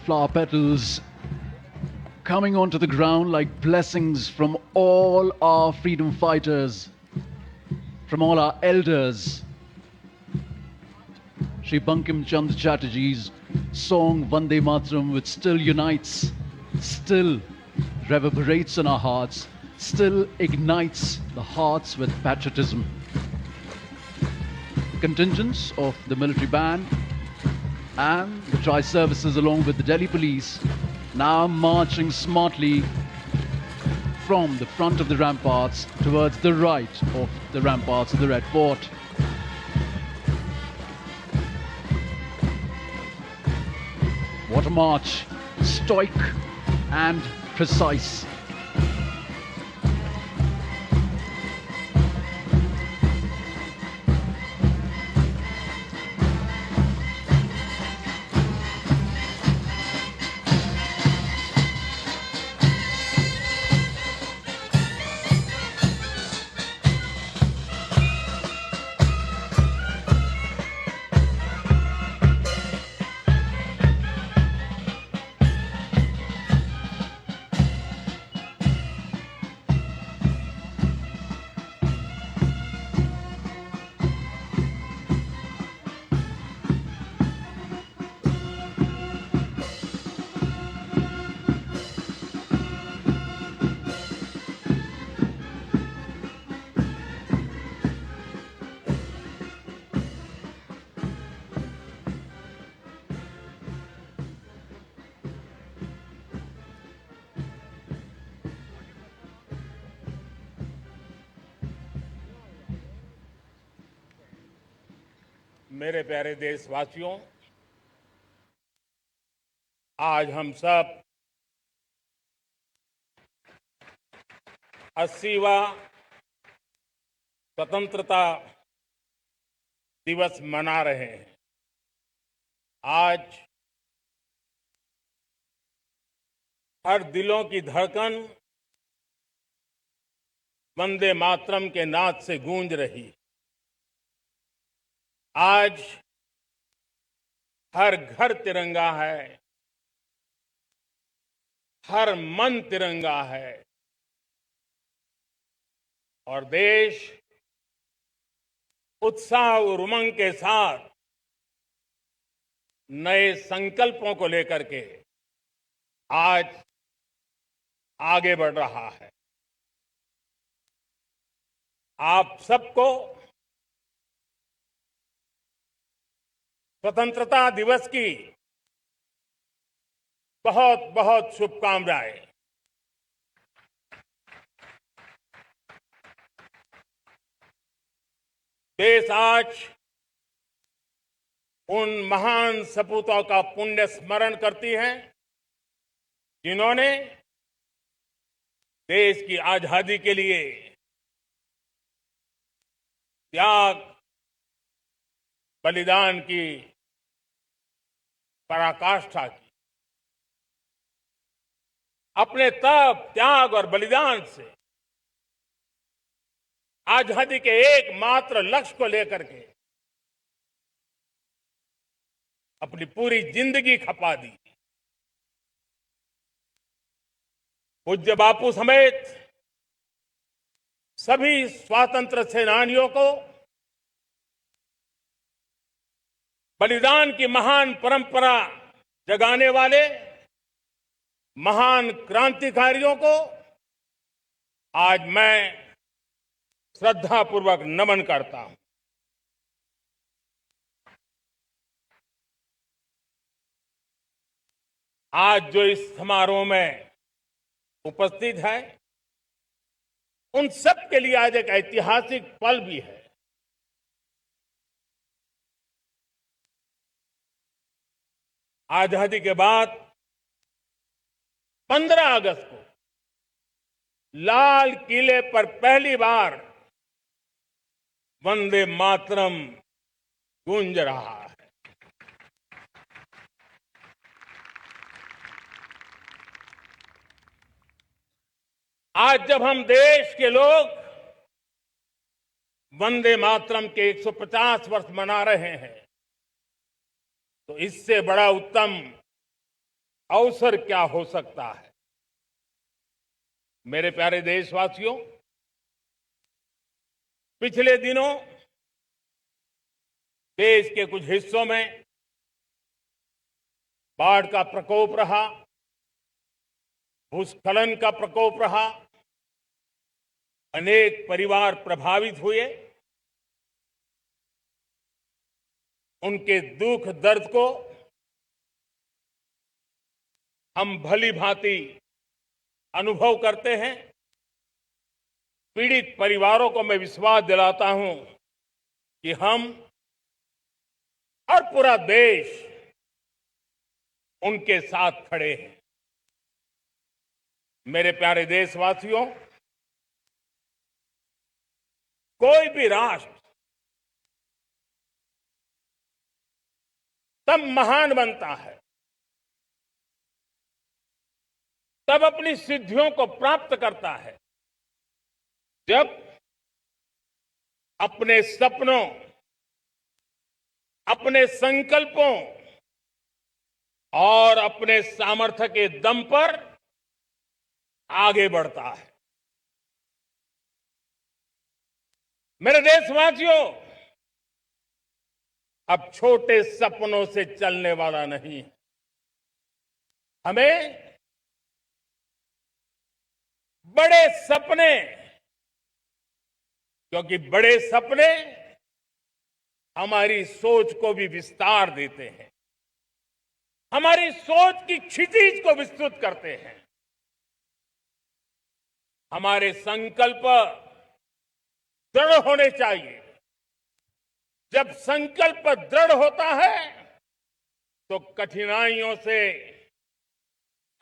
flower petals coming onto the ground like blessings from all our freedom fighters, from all our elders. Shri Bankim Chandra Chatterjee's song Vande Mataram, which still unites, still reverberates in our hearts, still ignites the hearts with patriotism. The contingents of the military band and the tri-services along with the Delhi police now marching smartly from the front of the ramparts towards the right of the ramparts of the Red Fort. What a march, stoic and precise. मेरे प्यारे देशवासियों, आज हम सब 80वां स्वतंत्रता दिवस मना रहे हैं। आज हर दिलों की धड़कन वंदे मातरम के नाद से गूंज रही। आज हर घर तिरंगा है, हर मन तिरंगा है और देश उत्साह और उमंग के साथ नए संकल्पों को लेकर के आज आगे बढ़ रहा है। आप सबको स्वतंत्रता दिवस की बहुत बहुत शुभकामनाएं। देश आज उन महान सपूतों का पुण्य स्मरण करती है जिन्होंने देश की आजादी के लिए त्याग बलिदान की पराकाष्ठा की। अपने तप, त्याग और बलिदान से आजादी के एकमात्र लक्ष्य को लेकर के अपनी पूरी जिंदगी खपा दी। पूज्य बापू समेत सभी स्वातंत्र्य सेनानियों को बलिदान की महान परंपरा जगाने वाले महान क्रांतिकारियों को आज मैं श्रद्धापूर्वक नमन करता हूं। आज जो इस समारोह में उपस्थित है उन सब के लिए आज एक ऐतिहासिक पल भी है। आजादी के बाद 15 अगस्त को लाल किले पर पहली बार वंदे मातरम गूंज रहा है। आज जब हम देश के लोग वंदे मातरम के 150 वर्ष मना रहे हैं तो इससे बड़ा उत्तम अवसर क्या हो सकता है। मेरे प्यारे देशवासियों, पिछले दिनों देश के कुछ हिस्सों में बाढ़ का प्रकोप रहा, भूस्खलन का प्रकोप रहा, अनेक परिवार प्रभावित हुए। उनके दुख दर्द को हम भली भांति अनुभव करते हैं। पीड़ित परिवारों को मैं विश्वास दिलाता हूं कि हम और पूरा देश उनके साथ खड़े हैं। मेरे प्यारे देशवासियों, कोई भी राष्ट्र तब महान बनता है, तब अपनी सिद्धियों को प्राप्त करता है, जब अपने सपनों, अपने संकल्पों और अपने सामर्थ्य के दम पर आगे बढ़ता है। मेरे देशवासियों, अब छोटे सपनों से चलने वाला नहीं है। हमें बड़े सपने, क्योंकि बड़े सपने हमारी सोच को भी विस्तार देते हैं, हमारी सोच की क्षितिज को विस्तृत करते हैं। हमारे संकल्प दृढ़ होने चाहिए। जब संकल्प दृढ़ होता है तो कठिनाइयों से,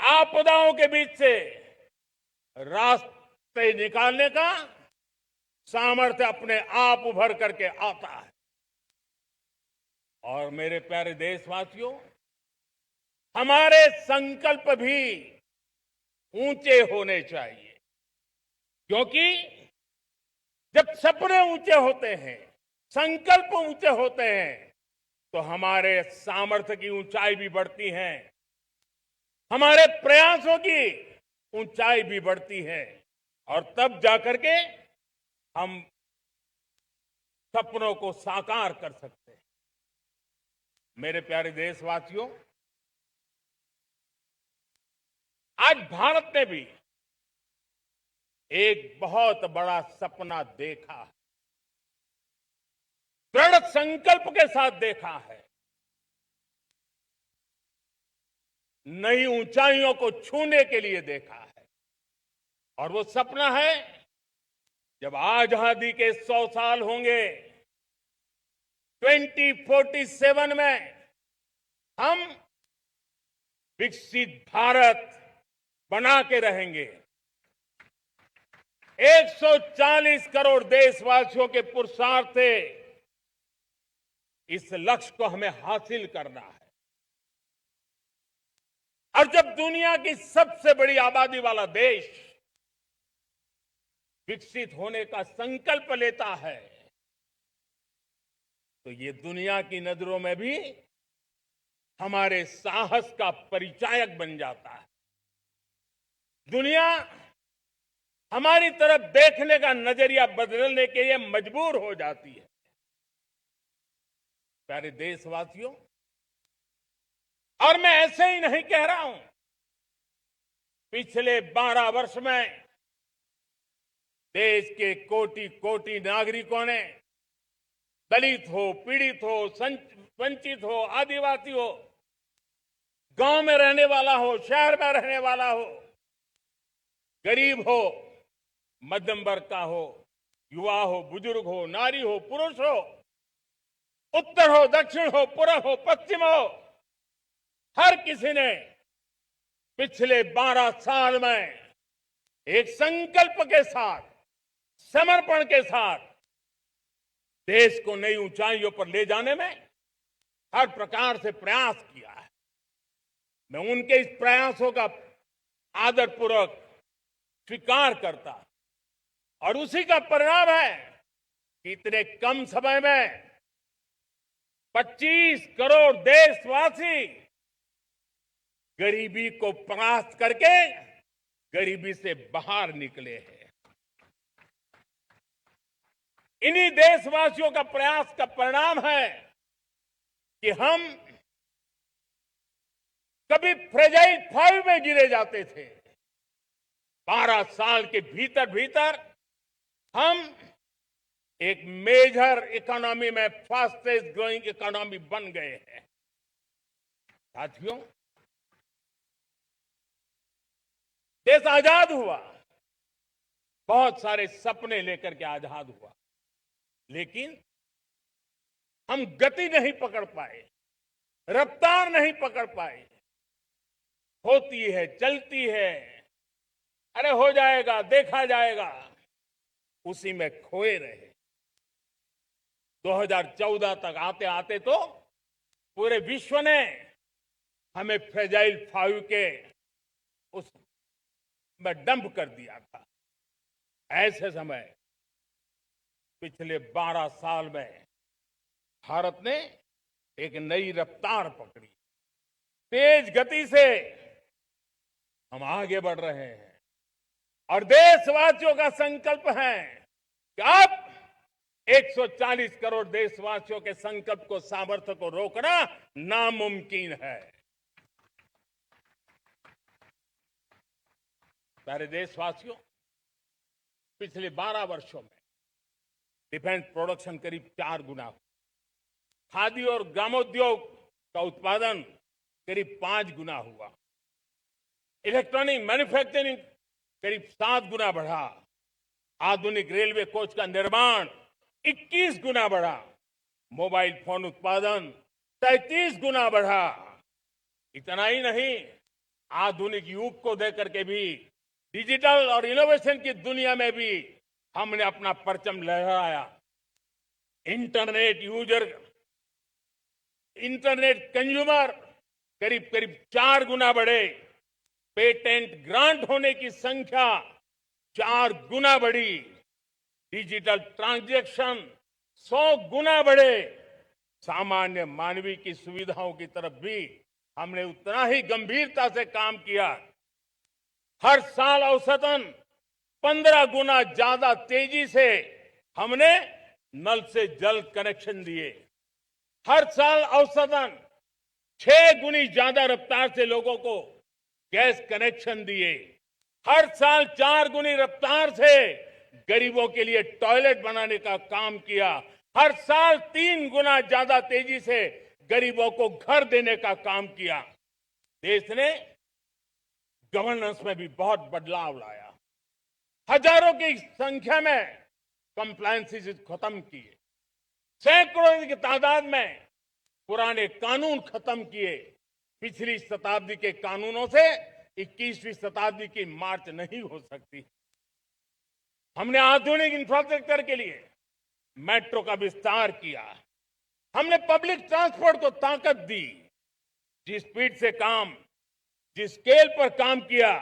आपदाओं के बीच से रास्ते निकालने का सामर्थ्य अपने आप उभर करके आता है। और मेरे प्यारे देशवासियों, हमारे संकल्प भी ऊंचे होने चाहिए, क्योंकि जब सपने ऊंचे होते हैं, संकल्प ऊंचे होते हैं, तो हमारे सामर्थ्य की ऊंचाई भी बढ़ती है, हमारे प्रयासों की ऊंचाई भी बढ़ती है, और तब जाकर के हम सपनों को साकार कर सकते हैं। मेरे प्यारे देशवासियों, आज भारत ने भी एक बहुत बड़ा सपना देखा है, दृढ़ संकल्प के साथ देखा है। नई ऊंचाइयों को छूने के लिए देखा है, और वो सपना है जब आजादी के 100 साल होंगे, 2047 में हम विकसित भारत बना के रहेंगे। 140 करोड़ देशवासियों के पुरुषार्थ से इस लक्ष्य को हमें हासिल करना है। और जब दुनिया की सबसे बड़ी आबादी वाला देश विकसित होने का संकल्प लेता है, तो ये दुनिया की नजरों में भी हमारे साहस का परिचायक बन जाता है। दुनिया हमारी तरफ देखने का नजरिया बदलने के लिए मजबूर हो जाती है। प्यारे देशवासियों, और मैं ऐसे ही नहीं कह रहा हूं। पिछले 12 वर्ष में देश के कोटि कोटि नागरिकों ने, दलित हो, पीड़ित हो, वंचित हो, आदिवासी हो, गांव में रहने वाला हो, शहर में रहने वाला हो, गरीब हो, मध्यम वर्ग का हो, युवा हो, बुजुर्ग हो, नारी हो, पुरुष हो, उत्तर हो, दक्षिण हो, पूर्व हो, पश्चिम हो, हर किसी ने पिछले 12 साल में एक संकल्प के साथ, समर्पण के साथ देश को नई ऊंचाइयों पर ले जाने में हर प्रकार से प्रयास किया है। मैं उनके इस प्रयासों का आदरपूर्वक स्वीकार करता, और उसी का परिणाम है कि इतने कम समय में 25 करोड़ देशवासी गरीबी को परास्त करके गरीबी से बाहर निकले हैं। इन्हीं देशवासियों का प्रयास का परिणाम है कि हम कभी फ्रेजाइल 5 में गिरे जाते थे। 12 साल के भीतर भीतर हम एक मेजर इकोनॉमी में फास्टेस्ट ग्रोइंग इकोनॉमी बन गए हैं। साथियों, देश आजाद हुआ, बहुत सारे सपने लेकर के आजाद हुआ, लेकिन हम गति नहीं पकड़ पाए, रफ्तार नहीं पकड़ पाए। होती है, चलती है, अरे हो जाएगा, देखा जाएगा, उसी में खोए रहे। 2014 तक आते आते तो पूरे विश्व ने हमें फ्रेजाइल 5 के उस में डंप कर दिया था। ऐसे समय पिछले 12 साल में भारत ने एक नई रफ्तार पकड़ी। तेज गति से हम आगे बढ़ रहे हैं और देशवासियों का संकल्प है कि अब 140 करोड़ देशवासियों के संकल्प को, सामर्थ्य को रोकना नामुमकिन है। प्यारे देशवासियों, पिछले 12 वर्षों में डिफेंस प्रोडक्शन करीब 4 गुना हुआ। खादी और ग्रामोद्योग का उत्पादन करीब 5 गुना हुआ। इलेक्ट्रॉनिक मैन्युफैक्चरिंग करीब 7 गुना बढ़ा। आधुनिक रेलवे कोच का निर्माण 21 गुना बढ़ा। मोबाइल फोन उत्पादन 33 गुना बढ़ा। इतना ही नहीं, आधुनिक युग को देकर के भी डिजिटल और इनोवेशन की दुनिया में भी हमने अपना परचम लहराया। इंटरनेट कंज्यूमर करीब करीब 4 गुना बढ़े। पेटेंट ग्रांट होने की संख्या 4 गुना बढ़ी। डिजिटल ट्रांजैक्शन 100 गुना बढ़े। सामान्य मानवीय की सुविधाओं की तरफ भी हमने उतना ही गंभीरता से काम किया। हर साल औसतन 15 गुना ज्यादा तेजी से हमने नल से जल कनेक्शन दिए। हर साल औसतन 6 गुनी ज्यादा रफ्तार से लोगों को गैस कनेक्शन दिए। हर साल 4 गुनी रफ्तार से गरीबों के लिए टॉयलेट बनाने का काम किया। हर साल 3 गुना ज्यादा तेजी से गरीबों को घर देने का काम किया। देश ने गवर्नेंस में भी बहुत बदलाव लाया। हजारों की संख्या में कंप्लायंसेस खत्म किए। सैकड़ों की तादाद में पुराने कानून खत्म किए। पिछली शताब्दी के कानूनों से 21वीं शताब्दी की मार्च नहीं हो सकती। हमने आधुनिक इंफ्रास्ट्रक्चर के लिए मेट्रो का विस्तार किया। हमने पब्लिक ट्रांसपोर्ट को ताकत दी। जिस स्पीड से काम, जिस स्केल पर काम किया,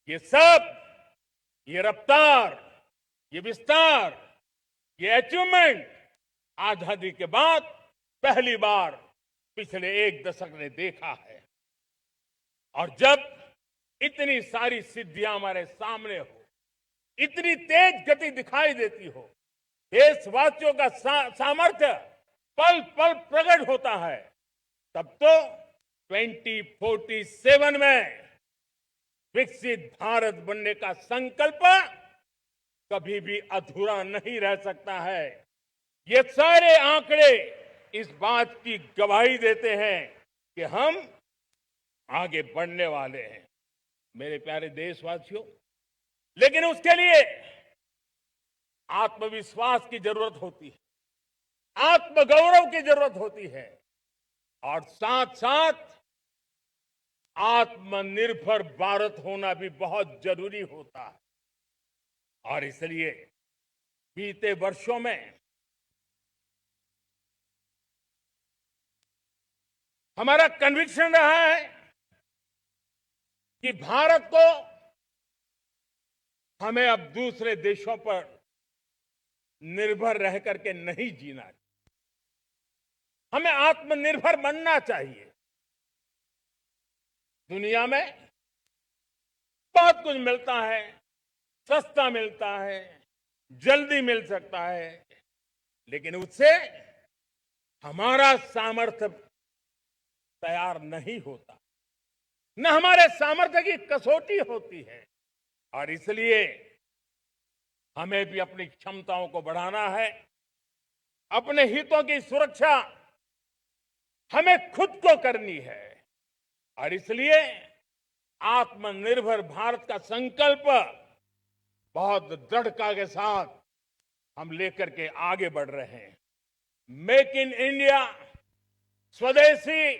ये सब, ये रफ्तार, ये विस्तार, ये अचीवमेंट आजादी के बाद पहली बार पिछले 1 दशक ने देखा है। और जब इतनी सारी सिद्धियां हमारे सामने हो, इतनी तेज गति दिखाई देती हो, देशवासियों का सामर्थ्य पल पल प्रकट होता है, तब तो 2047 में विकसित भारत बनने का संकल्प कभी भी अधूरा नहीं रह सकता है। ये सारे आंकड़े इस बात की गवाही देते हैं कि हम आगे बढ़ने वाले हैं। मेरे प्यारे देशवासियों, लेकिन उसके लिए आत्मविश्वास की जरूरत होती है, आत्मगौरव की जरूरत होती है और साथ साथ आत्मनिर्भर भारत होना भी बहुत जरूरी होता है। और इसलिए बीते वर्षों में हमारा कन्विक्शन रहा है कि भारत को हमें अब दूसरे देशों पर निर्भर रह करके नहीं जीना चाहिए। हमें आत्मनिर्भर बनना चाहिए। दुनिया में बहुत कुछ मिलता है, सस्ता मिलता है, जल्दी मिल सकता है, लेकिन उससे हमारा सामर्थ्य तैयार नहीं होता, न हमारे सामर्थ्य की कसौटी होती है। और इसलिए हमें भी अपनी क्षमताओं को बढ़ाना है। अपने हितों की सुरक्षा हमें खुद को करनी है। और इसलिए आत्मनिर्भर भारत का संकल्प बहुत दृढ़ता के साथ हम लेकर के आगे बढ़ रहे हैं। मेक इन इंडिया, स्वदेशी,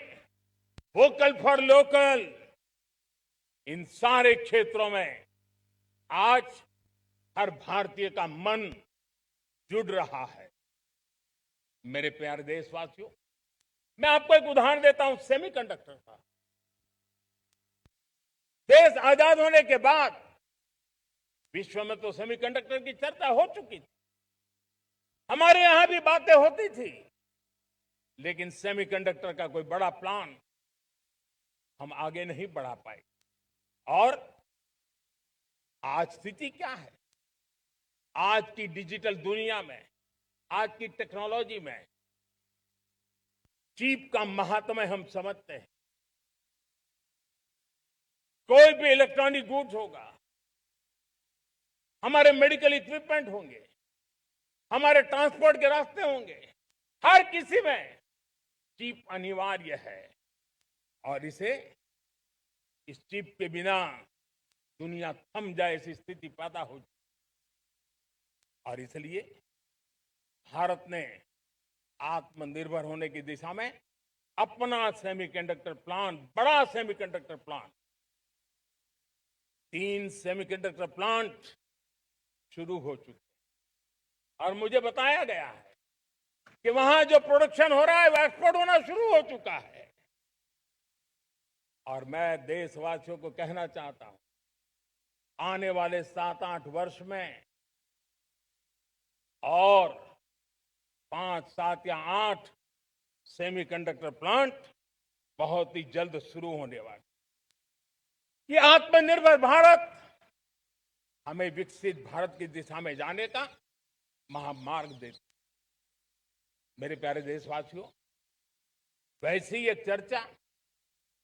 वोकल फॉर लोकल, इन सारे क्षेत्रों में आज हर भारतीय का मन जुड़ रहा है। मेरे प्यारे देशवासियों, मैं आपको एक उदाहरण देता हूं सेमीकंडक्टर का। देश आजाद होने के बाद विश्व में तो सेमीकंडक्टर की चर्चा हो चुकी थी, हमारे यहां भी बातें होती थी, लेकिन सेमीकंडक्टर का कोई बड़ा प्लान हम आगे नहीं बढ़ा पाए। और आज स्थिति क्या है? आज की डिजिटल दुनिया में, आज की टेक्नोलॉजी में चिप का महात्म्य हम समझते हैं। कोई भी इलेक्ट्रॉनिक गुड्स होगा, हमारे मेडिकल इक्विपमेंट होंगे, हमारे ट्रांसपोर्ट के रास्ते होंगे, हर किसी में चिप अनिवार्य है। और इस चिप के बिना दुनिया थम जाए ऐसी स्थिति पैदा हो। और इसलिए भारत ने आत्मनिर्भर होने की दिशा में अपना सेमीकंडक्टर प्लांट, बड़ा सेमीकंडक्टर प्लांट, 3 सेमीकंडक्टर प्लांट शुरू हो चुके हैं। और मुझे बताया गया है कि वहां जो प्रोडक्शन हो रहा है वो एक्सपोर्ट होना शुरू हो चुका है। और मैं देशवासियों को कहना चाहता हूं, आने वाले 7-8 वर्ष में और 5, 7 या 8 सेमीकंडक्टर प्लांट बहुत ही जल्द शुरू होने वाले। ये आत्मनिर्भर भारत हमें विकसित भारत की दिशा में जाने का महामार्ग देता। मेरे प्यारे देशवासियों, वैसे ही एक चर्चा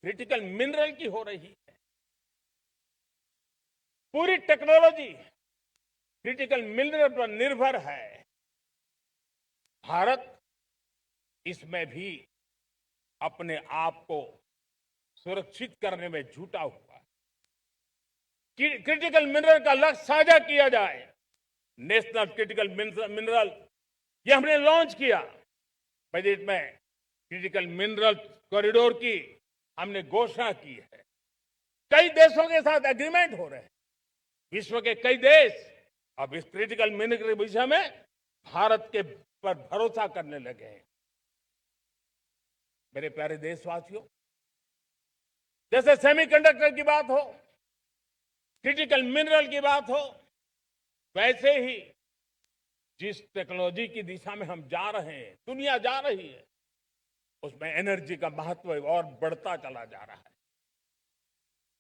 क्रिटिकल मिनरल की हो रही है। पूरी टेक्नोलॉजी क्रिटिकल मिनरल पर निर्भर है। भारत इसमें भी अपने आप को सुरक्षित करने में जुटा हुआ है। क्रिटिकल मिनरल का लक्ष्य साझा किया जाए। नेशनल क्रिटिकल मिनरल ये हमने लॉन्च किया। बजट में क्रिटिकल मिनरल कॉरिडोर की हमने घोषणा की है। कई देशों के साथ एग्रीमेंट हो रहे हैं। विश्व के कई देश अब इस क्रिटिकल मिनरल के विषय में भारत के पर भरोसा करने लगे हैं। मेरे प्यारे देशवासियों, जैसे सेमीकंडक्टर की बात हो, क्रिटिकल मिनरल की बात हो, वैसे ही जिस टेक्नोलॉजी की दिशा में हम जा रहे हैं, दुनिया जा रही है, उसमें एनर्जी का महत्व और बढ़ता चला जा रहा है।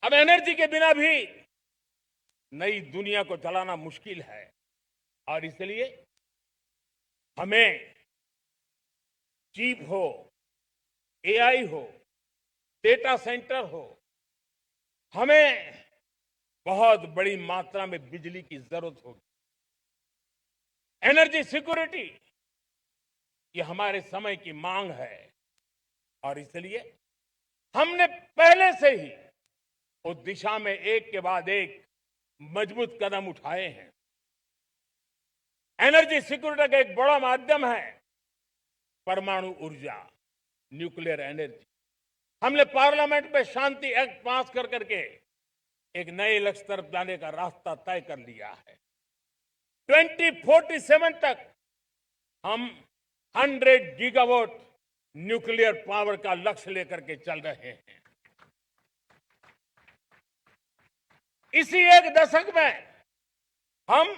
अब एनर्जी के बिना भी नई दुनिया को चलाना मुश्किल है। और इसलिए हमें चिप हो, एआई हो, डेटा सेंटर हो, हमें बहुत बड़ी मात्रा में बिजली की जरूरत होगी। एनर्जी सिक्योरिटी ये हमारे समय की मांग है। और इसलिए हमने पहले से ही उस दिशा में एक के बाद एक मजबूत कदम उठाए हैं। एनर्जी सिक्योरिटी का एक बड़ा माध्यम है परमाणु ऊर्जा, न्यूक्लियर एनर्जी। हमने पार्लियामेंट में शांति एक्ट पास कर करके एक नए लक्ष्य तरफ जाने का रास्ता तय कर लिया है। 2047 तक हम 100 गीगावाट न्यूक्लियर पावर का लक्ष्य लेकर के चल रहे हैं। इसी एक दशक में हम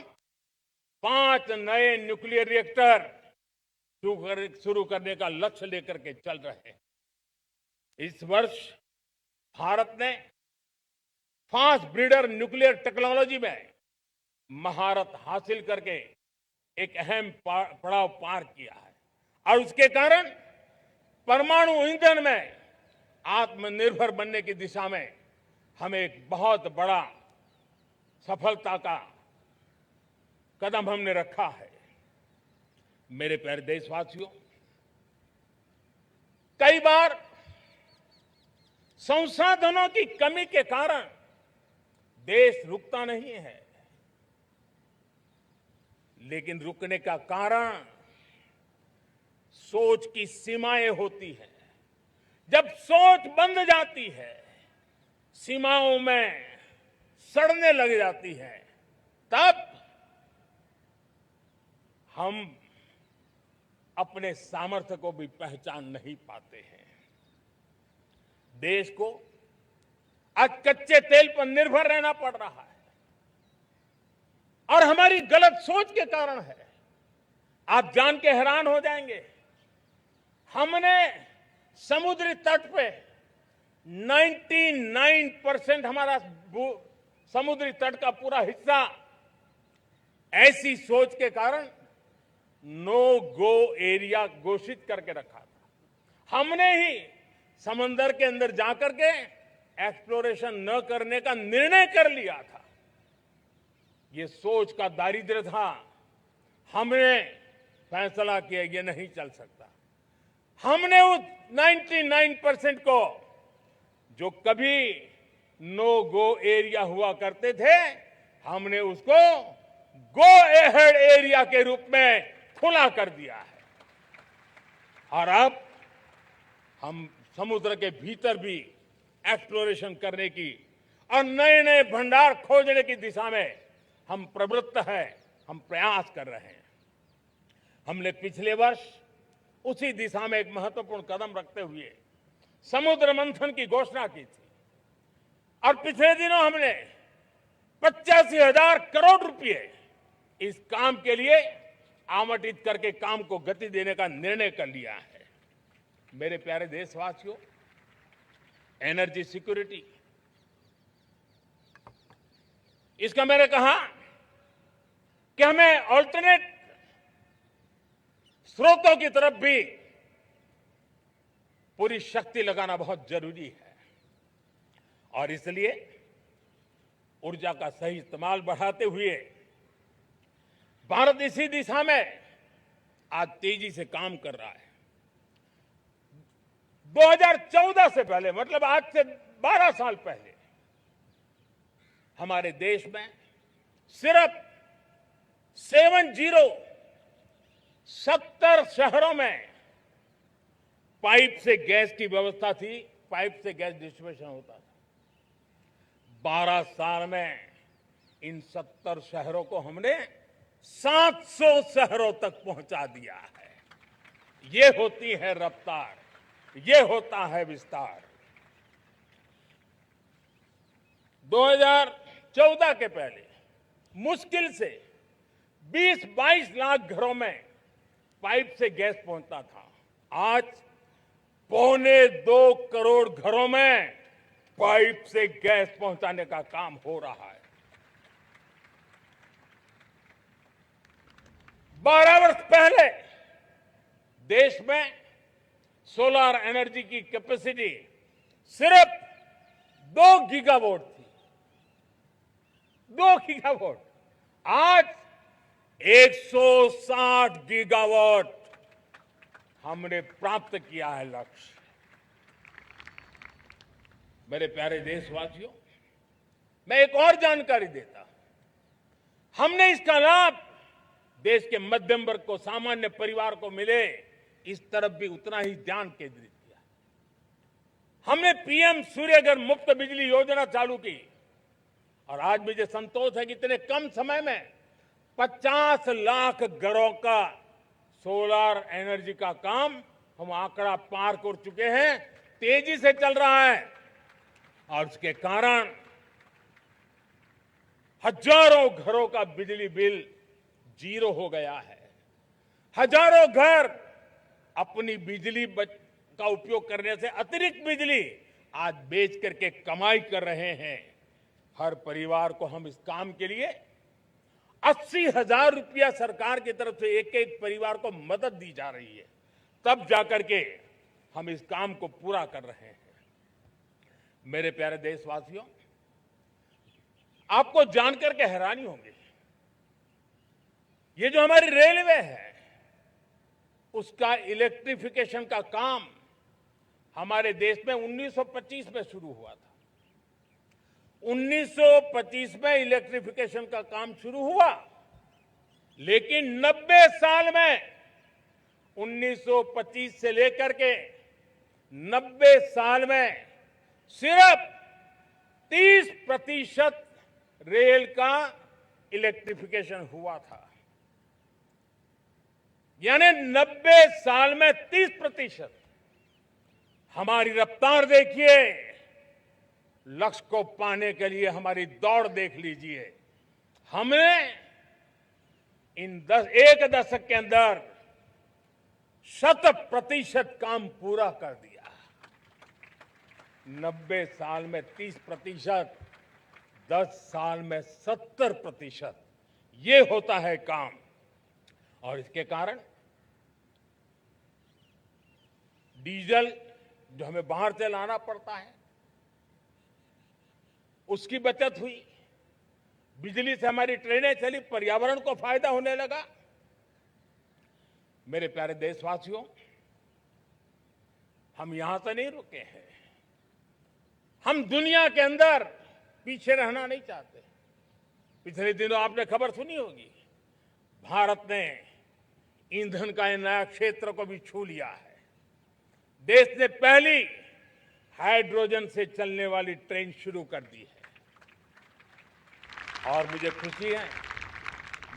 5 नए न्यूक्लियर रिएक्टर शुरू करने का लक्ष्य लेकर के चल रहे हैं। इस वर्ष भारत ने फास्ट ब्रीडर न्यूक्लियर टेक्नोलॉजी में महारत हासिल करके एक अहम पड़ाव पार किया है और उसके कारण परमाणु ईंधन में आत्मनिर्भर बनने की दिशा में हमें एक बहुत बड़ा सफलता का कदम हमने रखा है। मेरे प्यारे देशवासियों, कई बार संसाधनों की कमी के कारण देश रुकता नहीं है, लेकिन रुकने का कारण सोच की सीमाएं होती हैं। जब सोच बंध जाती है, सीमाओं में सड़ने लग जाती है, तब हम अपने सामर्थ्य को भी पहचान नहीं पाते हैं। देश को आज कच्चे तेल पर निर्भर रहना पड़ रहा है और हमारी गलत सोच के कारण है। आप जान के हैरान हो जाएंगे, हमने समुद्री तट पे 99% हमारा समुद्री तट का पूरा हिस्सा ऐसी सोच के कारण नो गो एरिया घोषित करके रखा था। हमने ही समंदर के अंदर जाकर के एक्सप्लोरेशन न करने का निर्णय कर लिया था। ये सोच का दारिद्र्य था। हमने फैसला किया ये नहीं चल सकता। हमने उस 99% को, जो कभी नो गो एरिया हुआ करते थे, हमने उसको गो एहेड एरिया के रूप में खुला कर दिया है। और अब हम समुद्र के भीतर भी एक्सप्लोरेशन करने की और नए नए भंडार खोजने की दिशा में हम प्रवृत्त हैं, हम प्रयास कर रहे हैं। हमने पिछले वर्ष उसी दिशा में एक महत्वपूर्ण कदम रखते हुए समुद्र मंथन की घोषणा की थी और पिछले दिनों हमने 85,000 करोड़ रुपए इस काम के लिए आवंटित करके काम को गति देने का निर्णय कर लिया है। मेरे प्यारे देशवासियों, एनर्जी सिक्योरिटी, इसका मैंने कहा कि हमें ऑल्टरनेट स्रोतों की तरफ भी पूरी शक्ति लगाना बहुत जरूरी है और इसलिए ऊर्जा का सही इस्तेमाल बढ़ाते हुए भारत इसी दिशा में आज तेजी से काम कर रहा है। 2014 से पहले, मतलब आज से 12 साल पहले, हमारे देश में सिर्फ 70 शहरों में पाइप से गैस की व्यवस्था थी, पाइप से गैस डिस्ट्रीब्यूशन होता था। 12 साल में इन 70 शहरों को हमने 700 शहरों तक पहुंचा दिया है। ये होती है रफ्तार, ये होता है विस्तार। 2014 के पहले मुश्किल से 20-22 लाख घरों में पाइप से गैस पहुंचता था। आज 2.25 करोड़ घरों में पाइप से गैस पहुंचाने का काम हो रहा है। 12 वर्ष पहले देश में सोलर एनर्जी की कैपेसिटी सिर्फ 2 गीगावाट थी। 2 गीगावाट, आज 160 गीगावाट हमने प्राप्त किया है लक्ष्य। मेरे प्यारे देशवासियों, मैं एक और जानकारी देता हूं। हमने इसका लाभ देश के मध्यम वर्ग को, सामान्य परिवार को मिले, इस तरफ भी उतना ही ध्यान केंद्रित किया। हमने पीएम सूर्यघर मुफ्त बिजली योजना चालू की और आज मुझे संतोष है कि इतने कम समय में 50 लाख घरों का सोलर एनर्जी का काम हम आंकड़ा पार कर चुके हैं। तेजी से चल रहा है और उसके कारण हजारों घरों का बिजली बिल 0 हो गया है। हजारों घर अपनी बिजली का उपयोग करने से अतिरिक्त बिजली आज बेच करके कमाई कर रहे हैं, हर परिवार को हम इस काम के लिए 80,000 रुपया सरकार की तरफ से एक एक परिवार को मदद दी जा रही है, तब जाकर के हम इस काम को पूरा कर रहे हैं। मेरे प्यारे देशवासियों, आपको जानकर के हैरानी होगी, ये जो हमारी रेलवे है उसका इलेक्ट्रिफिकेशन का काम हमारे देश में 1925 में शुरू हुआ था। 1925 में इलेक्ट्रिफिकेशन का काम शुरू हुआ, लेकिन 90 साल में 1925 से लेकर के 90 साल में सिर्फ 30% रेल का इलेक्ट्रिफिकेशन हुआ था। यानी 90 साल में 30%। हमारी रफ्तार देखिए, लक्ष्य को पाने के लिए हमारी दौड़ देख लीजिए। हमने एक दशक के अंदर 100% काम पूरा कर दिया। 90 साल में 30%, 10 साल में 70%, ये होता है काम। और इसके कारण डीजल जो हमें बाहर से लाना पड़ता है उसकी बचत हुई, बिजली से हमारी ट्रेनें चली, पर्यावरण को फायदा होने लगा। मेरे प्यारे देशवासियों, हम यहां से नहीं रुके हैं, हम दुनिया के अंदर पीछे रहना नहीं चाहते। पिछले दिनों आपने खबर सुनी होगी, भारत ने ईंधन का नया क्षेत्र को भी छू लिया है। देश ने पहली हाइड्रोजन से चलने वाली ट्रेन शुरू कर दी है और मुझे खुशी है,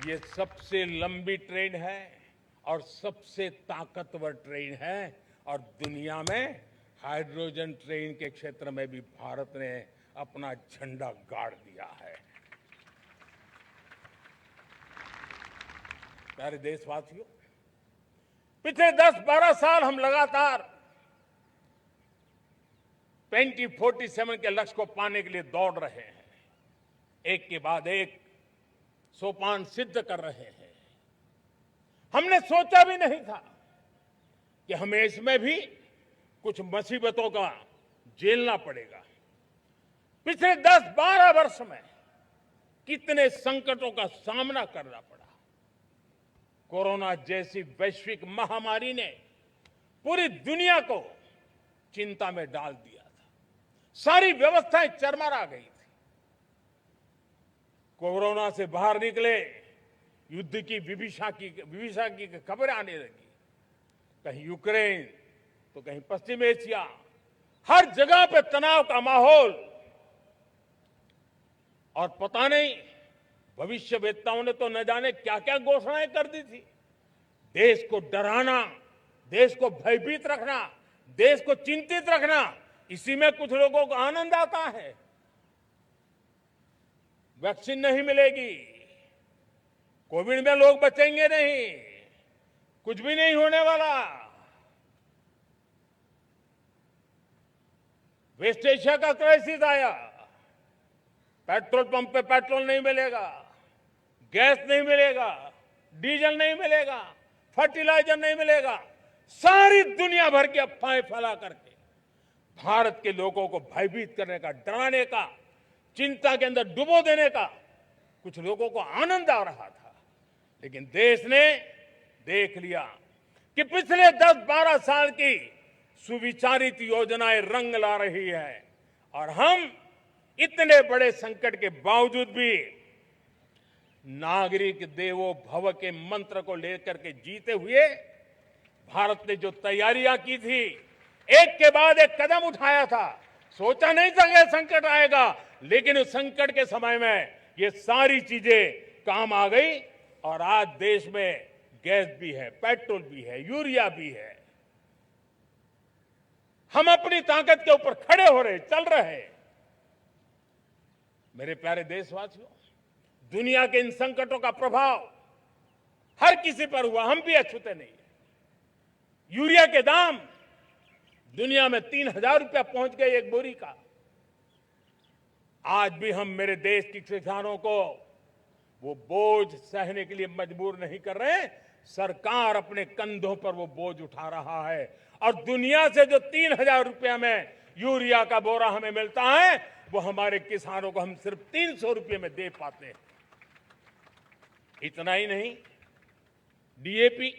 ये सबसे लंबी ट्रेन है और सबसे ताकतवर ट्रेन है और दुनिया में हाइड्रोजन ट्रेन के क्षेत्र में भी भारत ने अपना झंडा गाड़ दिया है। प्यारे देशवासियों, पिछले 10-12 साल हम लगातार 2047 के लक्ष्य को पाने के लिए दौड़ रहे हैं, एक के बाद एक सोपान सिद्ध कर रहे हैं। हमने सोचा भी नहीं था कि हमें इसमें भी कुछ मुसीबतों का झेलना पड़ेगा। पिछले 10-12 वर्ष में कितने संकटों का सामना करना पड़ा। कोरोना जैसी वैश्विक महामारी ने पूरी दुनिया को चिंता में डाल दिया था, सारी व्यवस्थाएं चरमरा गई थी। कोरोना से बाहर निकले, युद्ध की विभीषा की खबरें आने लगी, कहीं यूक्रेन तो कहीं पश्चिम एशिया, हर जगह पे तनाव का माहौल। और पता नहीं भविष्यवेत्ताओं ने तो न जाने क्या क्या घोषणाएं कर दी थी। देश को डराना, देश को भयभीत रखना, देश को चिंतित रखना, इसी में कुछ लोगों को आनंद आता है। वैक्सीन नहीं मिलेगी, कोविड में लोग बचेंगे नहीं, कुछ भी नहीं होने वाला। वेस्ट एशिया का क्राइसिस आया, पेट्रोल पंप पे पेट्रोल नहीं मिलेगा, गैस नहीं मिलेगा, डीजल नहीं मिलेगा, फर्टिलाइजर नहीं मिलेगा। सारी दुनिया भर की अफवाहें फैला करके भारत के लोगों को भयभीत करने का, डराने का, चिंता के अंदर डुबो देने का कुछ लोगों को आनंद आ रहा था। लेकिन देश ने देख लिया कि पिछले 10-12 साल की सुविचारित योजनाएं रंग ला रही है और हम इतने बड़े संकट के बावजूद भी नागरिक देवो भव के मंत्र को लेकर के जीते हुए भारत ने जो तैयारियां की थी, एक के बाद एक कदम उठाया था। सोचा नहीं था कि संकट आएगा, लेकिन उस संकट के समय में ये सारी चीजें काम आ गई और आज देश में गैस भी है, पेट्रोल भी है, यूरिया भी है। हम अपनी ताकत के ऊपर खड़े हो रहे, चल रहे। मेरे प्यारे देशवासियों, दुनिया के इन संकटों का प्रभाव हर किसी पर हुआ, हम भी अछूते नहीं है। यूरिया के दाम दुनिया में 3,000 रुपया पहुंच गए एक बोरी का। आज भी हम मेरे देश के किसानों को वो बोझ सहने के लिए मजबूर नहीं कर रहे। सरकार अपने कंधों पर वो बोझ उठा रहा है और दुनिया से जो 3,000 रुपया में यूरिया का बोरा हमें मिलता है वो हमारे किसानों को हम सिर्फ 300 रुपये में दे पाते हैं। इतना ही नहीं, डीएपी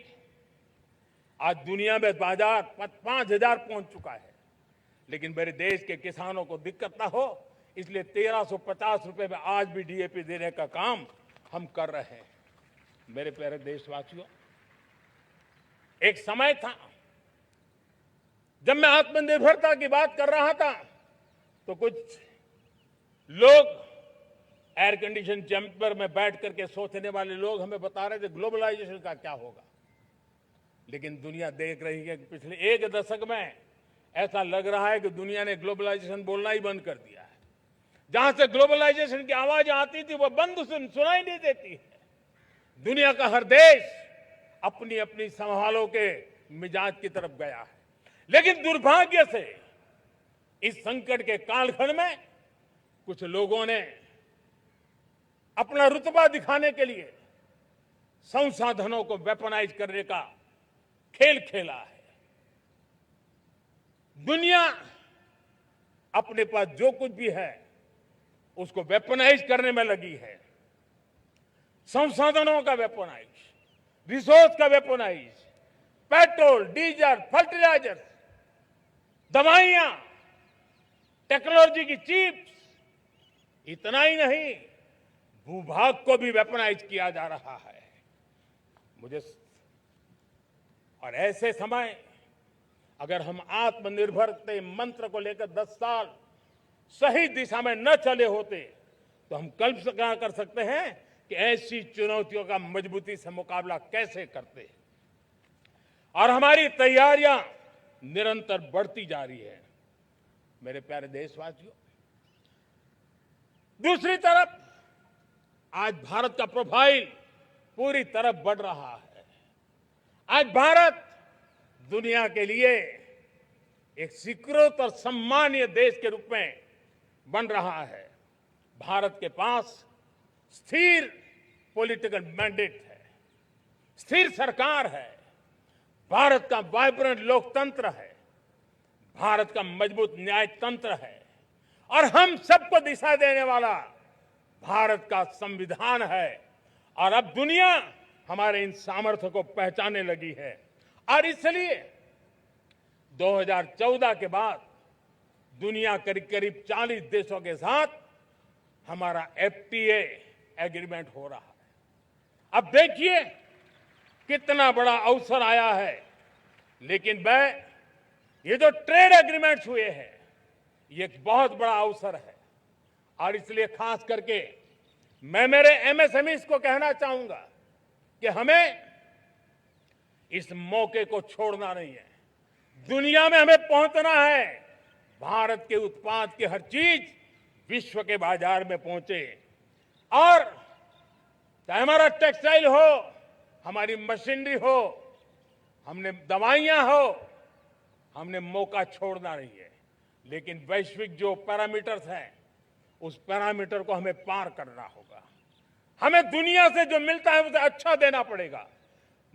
आज दुनिया में बाजार 5,000 पहुंच चुका है, लेकिन मेरे देश के किसानों को दिक्कत ना हो इसलिए 1,350 रुपए में आज भी डीएपी देने का काम हम कर रहे हैं। मेरे प्यारे देशवासियों, एक समय था जब मैं आत्मनिर्भरता की बात कर रहा था तो कुछ लोग एयर कंडीशन चैम्बर में बैठ करके सोचने वाले लोग हमें बता रहे थे ग्लोबलाइजेशन का क्या होगा। लेकिन दुनिया देख रही है कि पिछले एक दशक में ऐसा लग रहा है कि दुनिया ने ग्लोबलाइजेशन बोलना ही बंद कर दिया है। जहां से ग्लोबलाइजेशन की आवाज आती थी वो बंद सुनाई नहीं देती है। दुनिया का हर देश अपनी अपनी संभालों के मिजाज की तरफ गया है। लेकिन दुर्भाग्य से इस संकट के कालखंड में कुछ लोगों ने अपना रुतबा दिखाने के लिए संसाधनों को वेपनाइज करने का खेल खेला है। दुनिया अपने पास जो कुछ भी है उसको वेपनाइज करने में लगी है। संसाधनों का वेपनाइज, रिसोर्स का वेपनाइज, पेट्रोल, डीजल, फर्टिलाइजर, दवाइयां, टेक्नोलॉजी की चिप्स, इतना ही नहीं भूभाग को भी वेपनाइज किया जा रहा है। और ऐसे समय अगर हम आत्मनिर्भरता मंत्र को लेकर 10 साल सही दिशा में न चले होते तो हम कल्पना कर सकते हैं कि ऐसी चुनौतियों का मजबूती से मुकाबला कैसे करते। और हमारी तैयारियां निरंतर बढ़ती जा रही है। मेरे प्यारे देशवासियों, दूसरी तरफ आज भारत का प्रोफाइल पूरी तरफ बढ़ रहा है। आज भारत दुनिया के लिए एक स्वीकृत और सम्मानीय देश के रूप में बन रहा है। भारत के पास स्थिर पॉलिटिकल मैंडेट है, स्थिर सरकार है, भारत का वाइब्रेंट लोकतंत्र है, भारत का मजबूत न्याय तंत्र है और हम सबको दिशा देने वाला भारत का संविधान है। और अब दुनिया हमारे इन सामर्थ्य को पहचानने लगी है और इसलिए 2014 के बाद दुनिया करीब करीब 40 देशों के साथ हमारा एफटीए एग्रीमेंट हो रहा है। अब देखिए कितना बड़ा अवसर आया है। लेकिन ये जो ट्रेड एग्रीमेंट्स हुए हैं ये एक बहुत बड़ा अवसर है और इसलिए खास करके मैं मेरे एमएसएमईज को कहना चाहूंगा कि हमें इस मौके को छोड़ना नहीं है। दुनिया में हमें पहुंचना है। भारत के उत्पाद की हर चीज विश्व के बाजार में पहुंचे और चाहे हमारा टेक्सटाइल हो, हमारी मशीनरी हो, हमने दवाइयां हो, हमने मौका छोड़ना नहीं है। लेकिन वैश्विक जो पैरामीटर्स हैं उस पैरामीटर को हमें पार करना होगा। हमें दुनिया से जो मिलता है उसे अच्छा देना पड़ेगा,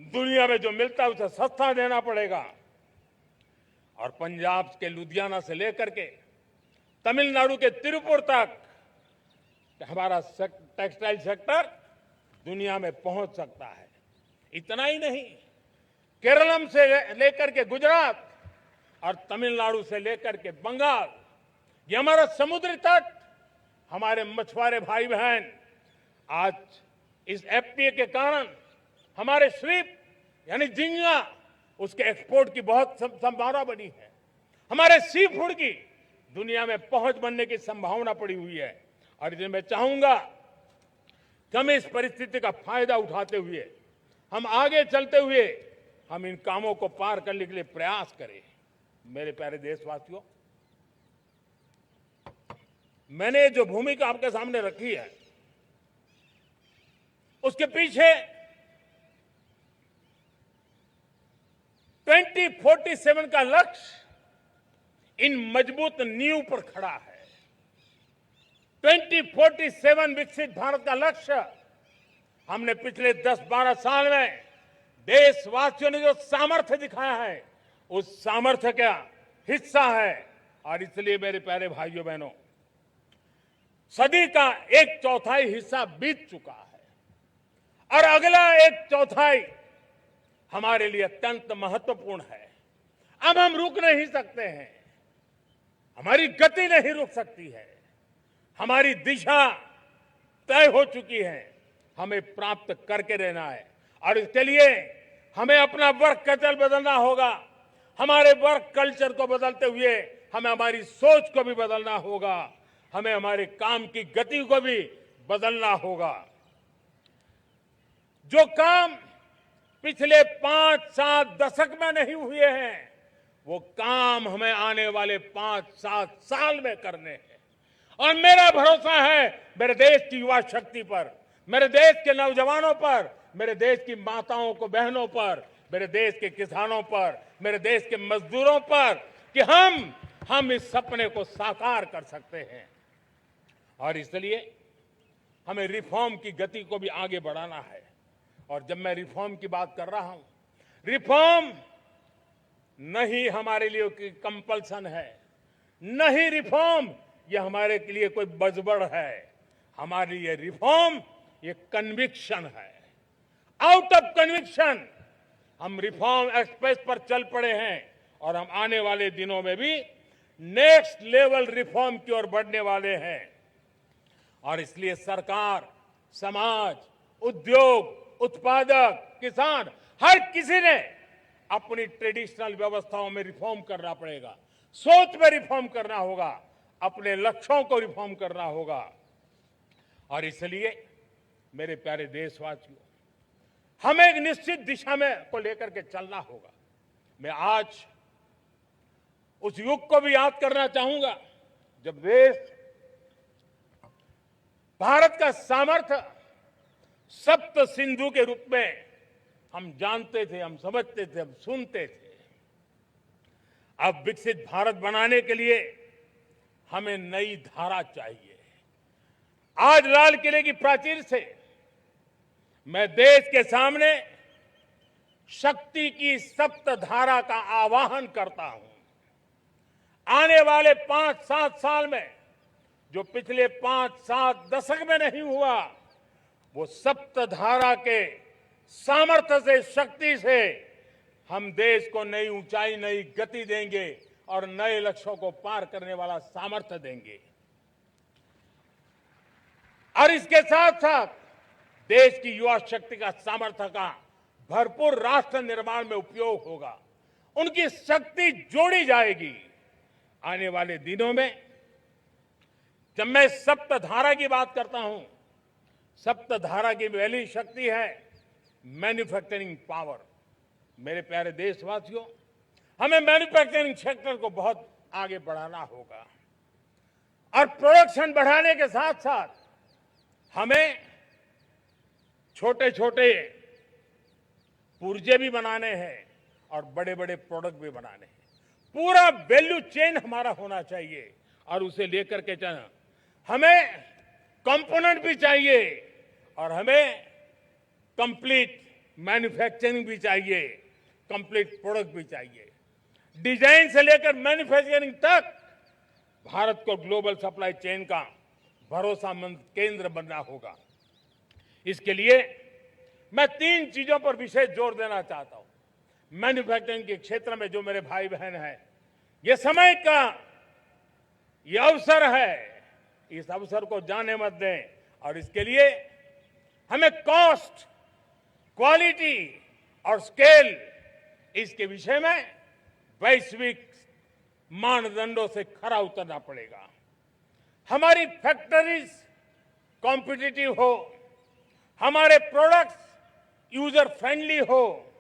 दुनिया में जो मिलता है उसे सस्ता देना पड़ेगा। और पंजाब के लुधियाना से लेकर के तमिलनाडु के तिरुपुर तक हमारा टेक्सटाइल सेक्टर दुनिया में पहुंच सकता है। इतना ही नहीं, केरलम से लेकर के गुजरात और तमिलनाडु से लेकर के बंगाल, ये हमारा समुद्री तट, हमारे मछुआरे भाई बहन आज इस एफटीए के कारण हमारे श्रिप यानी झींगा उसके एक्सपोर्ट की बहुत संभावना बनी है। हमारे सी फूड की दुनिया में पहुंच बनने की संभावना पड़ी हुई है। और इसलिए मैं चाहूंगा कि हम इस परिस्थिति का फायदा उठाते हुए, हम आगे चलते हुए हम इन कामों को पार करने के लिए प्रयास करें। मेरे प्यारे देशवासियों, मैंने जो भूमिका आपके सामने रखी है उसके पीछे 2047 का लक्ष्य इन मजबूत नींव पर खड़ा है। 2047 विकसित भारत का लक्ष्य हमने पिछले 10-12 साल में देशवासियों ने जो सामर्थ्य दिखाया है, उस सामर्थ्य का हिस्सा है। और इसलिए मेरे प्यारे भाइयों बहनों, सदी का 1/4 हिस्सा बीत चुका है और अगला 1/4 हमारे लिए अत्यंत महत्वपूर्ण है। अब हम रुक नहीं सकते हैं, हमारी गति नहीं रुक सकती है, हमारी दिशा तय हो चुकी है, हमें प्राप्त करके रहना है। और इसके लिए हमें अपना वर्क कल्चर बदलना होगा। हमारे वर्क कल्चर को बदलते हुए हमें हमारी सोच को भी बदलना होगा, हमें हमारे काम की गति को भी बदलना होगा। जो काम पिछले 5-7 दशक में नहीं हुए हैं, वो काम हमें आने वाले 5-7 साल में करने हैं। और मेरा भरोसा है मेरे देश की युवा शक्ति पर, मेरे देश के नौजवानों पर, मेरे देश की माताओं को बहनों पर, मेरे देश के किसानों पर, मेरे देश के मजदूरों पर कि हम इस सपने को साकार कर सकते हैं। और इसलिए हमें रिफॉर्म की गति को भी आगे बढ़ाना है। और जब मैं रिफॉर्म की बात कर रहा हूं, रिफॉर्म नहीं हमारे लिए कोई कंपल्सन है, नहीं रिफॉर्म ये हमारे के लिए कोई बजबड़ है। हमारे लिए रिफॉर्म ये कन्विक्शन है। आउट ऑफ कन्विक्शन हम रिफॉर्म एक्सप्रेस पर चल पड़े हैं और हम आने वाले दिनों में भी नेक्स्ट लेवल रिफॉर्म की ओर बढ़ने वाले हैं। और इसलिए सरकार, समाज, उद्योग, उत्पादक, किसान, हर किसी ने अपनी ट्रेडिशनल व्यवस्थाओं में रिफॉर्म करना पड़ेगा, सोच में रिफॉर्म करना होगा, अपने लक्ष्यों को रिफॉर्म करना होगा। और इसलिए मेरे प्यारे देशवासियों, हमें एक निश्चित दिशा में को लेकर के चलना होगा। मैं आज उस युग को भी याद करना चाहूंगा जब देश, भारत का सामर्थ्य सप्त सिंधु के रूप में हम जानते थे, हम समझते थे, हम सुनते थे। अब विकसित भारत बनाने के लिए हमें नई धारा चाहिए। आज लाल किले की प्राचीर से मैं देश के सामने शक्ति की सप्त धारा का आवाहन करता हूं। आने वाले 5-7 साल में जो पिछले 5-7 दशक में नहीं हुआ, वो सप्त धारा के सामर्थ्य से, शक्ति से हम देश को नई ऊंचाई, नई गति देंगे और नए लक्ष्यों को पार करने वाला सामर्थ्य देंगे। और इसके साथ साथ देश की युवा शक्ति का सामर्थ्य का भरपूर राष्ट्र निर्माण में उपयोग होगा, उनकी शक्ति जोड़ी जाएगी। आने वाले दिनों में जब मैं सप्तधारा की बात करता हूं, सप्तधारा की पहली शक्ति है मैन्युफैक्चरिंग पावर। मेरे प्यारे देशवासियों, हमें मैन्युफैक्चरिंग सेक्टर को बहुत आगे बढ़ाना होगा और प्रोडक्शन बढ़ाने के साथ साथ हमें छोटे छोटे पुर्जे भी बनाने हैं और बड़े बड़े प्रोडक्ट भी बनाने हैं। पूरा वैल्यू चेन हमारा होना चाहिए और उसे लेकर के चलना। हमें कंपोनेंट भी चाहिए और हमें कंप्लीट मैन्युफैक्चरिंग भी चाहिए, कंप्लीट प्रोडक्ट भी चाहिए। डिजाइन से लेकर मैन्युफैक्चरिंग तक भारत को ग्लोबल सप्लाई चेन का भरोसामंद केंद्र बनना होगा। इसके लिए मैं 3 चीजों पर विशेष जोर देना चाहता हूं। मैन्युफैक्चरिंग के क्षेत्र में जो मेरे भाई बहन हैं, ये समय का ये अवसर है, इस अवसर को जाने मत दें। और इसके लिए हमें कॉस्ट, क्वालिटी और स्केल, इसके विषय में वैश्विक मानदंडों से खरा उतरना पड़ेगा। हमारी फैक्ट्रीज कॉम्पिटिटिव हो, हमारे प्रोडक्ट्स यूजर फ्रेंडली हो,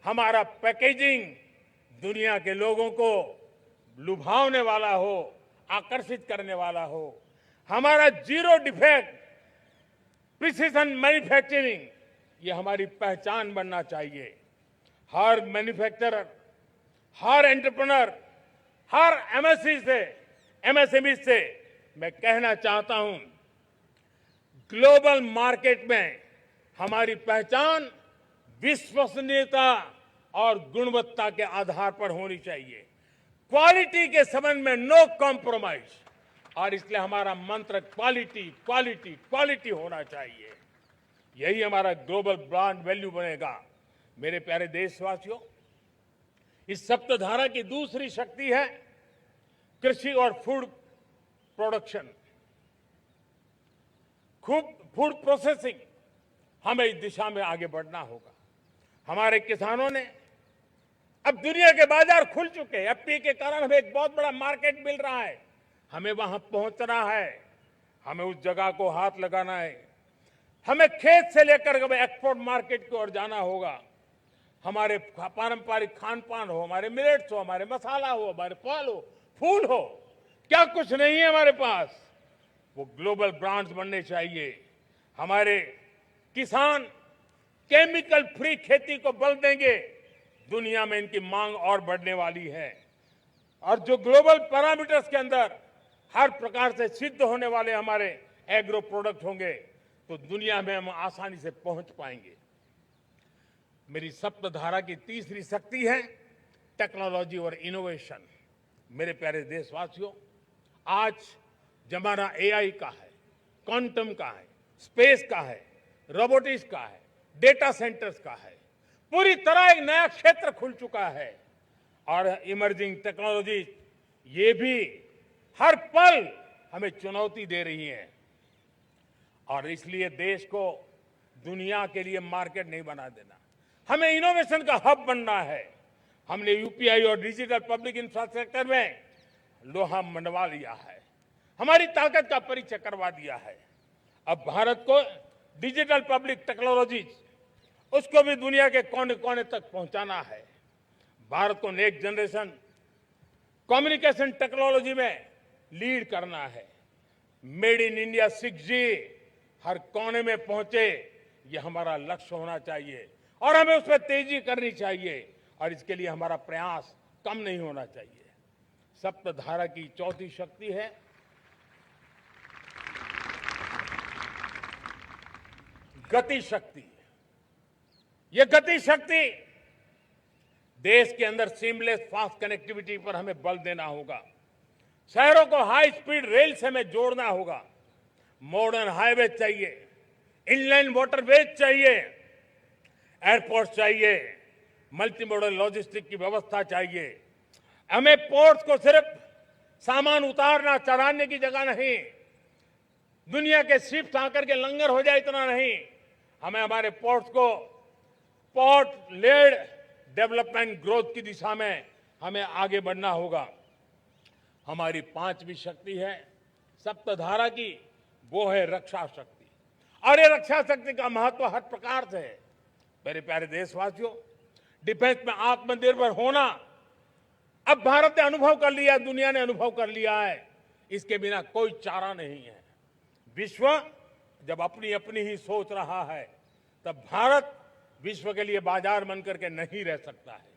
हमारा पैकेजिंग दुनिया के लोगों को लुभावने वाला हो, आकर्षित करने वाला हो, हमारा जीरो डिफेक्ट प्रिसिजन मैन्युफैक्चरिंग ये हमारी पहचान बनना चाहिए। हर मैन्युफैक्चरर, हर एंटरप्रेन्योर हर एमएसएमई से मैं कहना चाहता हूं, ग्लोबल मार्केट में हमारी पहचान विश्वसनीयता और गुणवत्ता के आधार पर होनी चाहिए। क्वालिटी के संबंध में नो कॉम्प्रोमाइज, और इसलिए हमारा मंत्र क्वालिटी क्वालिटी क्वालिटी होना चाहिए। यही हमारा ग्लोबल ब्रांड वैल्यू बनेगा। मेरे प्यारे देशवासियों, इस सप्तधारा की दूसरी शक्ति है कृषि और फूड प्रोडक्शन, फूड प्रोसेसिंग। हमें इस दिशा में आगे बढ़ना होगा। हमारे किसानों ने, अब दुनिया के बाजार खुल चुके हैं। एफपीए के कारण हमें एक बहुत बड़ा मार्केट मिल रहा है। हमें वहां पहुंचना है, हमें उस जगह को हाथ लगाना है। हमें खेत से लेकर के एक्सपोर्ट मार्केट की ओर जाना होगा। हमारे पारंपरिक खान पान हो, हमारे मिलेट्स हो, हमारे मसाला हो, हमारे फल हो, फूल हो, क्या कुछ नहीं है हमारे पास, वो ग्लोबल ब्रांड्स बनने चाहिए। हमारे किसान केमिकल फ्री खेती को बल देंगे। दुनिया में इनकी मांग और बढ़ने वाली है, और जो ग्लोबल पैरामीटर्स के अंदर हर प्रकार से सिद्ध होने वाले हमारे एग्रो प्रोडक्ट होंगे, तो दुनिया में हम आसानी से पहुंच पाएंगे। मेरी सप्तधारा की तीसरी शक्ति है टेक्नोलॉजी और इनोवेशन। मेरे प्यारे देशवासियों, आज जमाना एआई का है, क्वांटम का है, स्पेस का है, रोबोटिक्स का है, डेटा सेंटर्स का है। पूरी तरह एक नया क्षेत्र खुल चुका है, और इमर्जिंग टेक्नोलॉजी ये भी हर पल हमें चुनौती दे रही है। और इसलिए देश को दुनिया के लिए मार्केट नहीं बना देना, हमें इनोवेशन का हब बनना है। हमने यूपीआई और डिजिटल पब्लिक इंफ्रास्ट्रक्चर में लोहा मनवा लिया है, हमारी ताकत का परिचय करवा दिया है। अब भारत को डिजिटल पब्लिक टेक्नोलॉजी, उसको भी दुनिया के कोने कोने तक पहुंचाना है। भारत को नेक्स्ट जनरेशन कम्युनिकेशन टेक्नोलॉजी में लीड करना है। मेड इन इंडिया 6G हर कोने में पहुंचे, ये हमारा लक्ष्य होना चाहिए, और हमें उसमें तेजी करनी चाहिए, और इसके लिए हमारा प्रयास कम नहीं होना चाहिए। सप्तधारा की चौथी शक्ति है गति शक्ति। ये गति शक्ति, देश के अंदर सीमलेस फास्ट कनेक्टिविटी पर हमें बल देना होगा। शहरों को हाई स्पीड रेल से हमें जोड़ना होगा। मॉडर्न हाईवे चाहिए, इनलैंड वाटरवेज चाहिए, एयरपोर्ट चाहिए, मल्टी मॉडल लॉजिस्टिक की व्यवस्था चाहिए। हमें पोर्ट्स को सिर्फ सामान उतारना चढ़ाने की जगह नहीं, दुनिया के शिप्स आकर के लंगर हो जाए इतना नहीं, हमें हमारे पोर्ट्स को पोर्ट लेड डेवलपमेंट ग्रोथ की दिशा में हमें आगे बढ़ना होगा। हमारी पांचवी शक्ति है सप्तधारा की, वो है रक्षा शक्ति। और ये रक्षा शक्ति का महत्व हर प्रकार से है। मेरे प्यारे देशवासियों, डिफेंस में आत्मनिर्भर होना अब भारत ने अनुभव कर लिया, दुनिया ने अनुभव कर लिया है। इसके बिना कोई चारा नहीं है। विश्व जब अपनी अपनी ही सोच रहा है, तब भारत विश्व के लिए बाजार बन करके नहीं रह सकता है।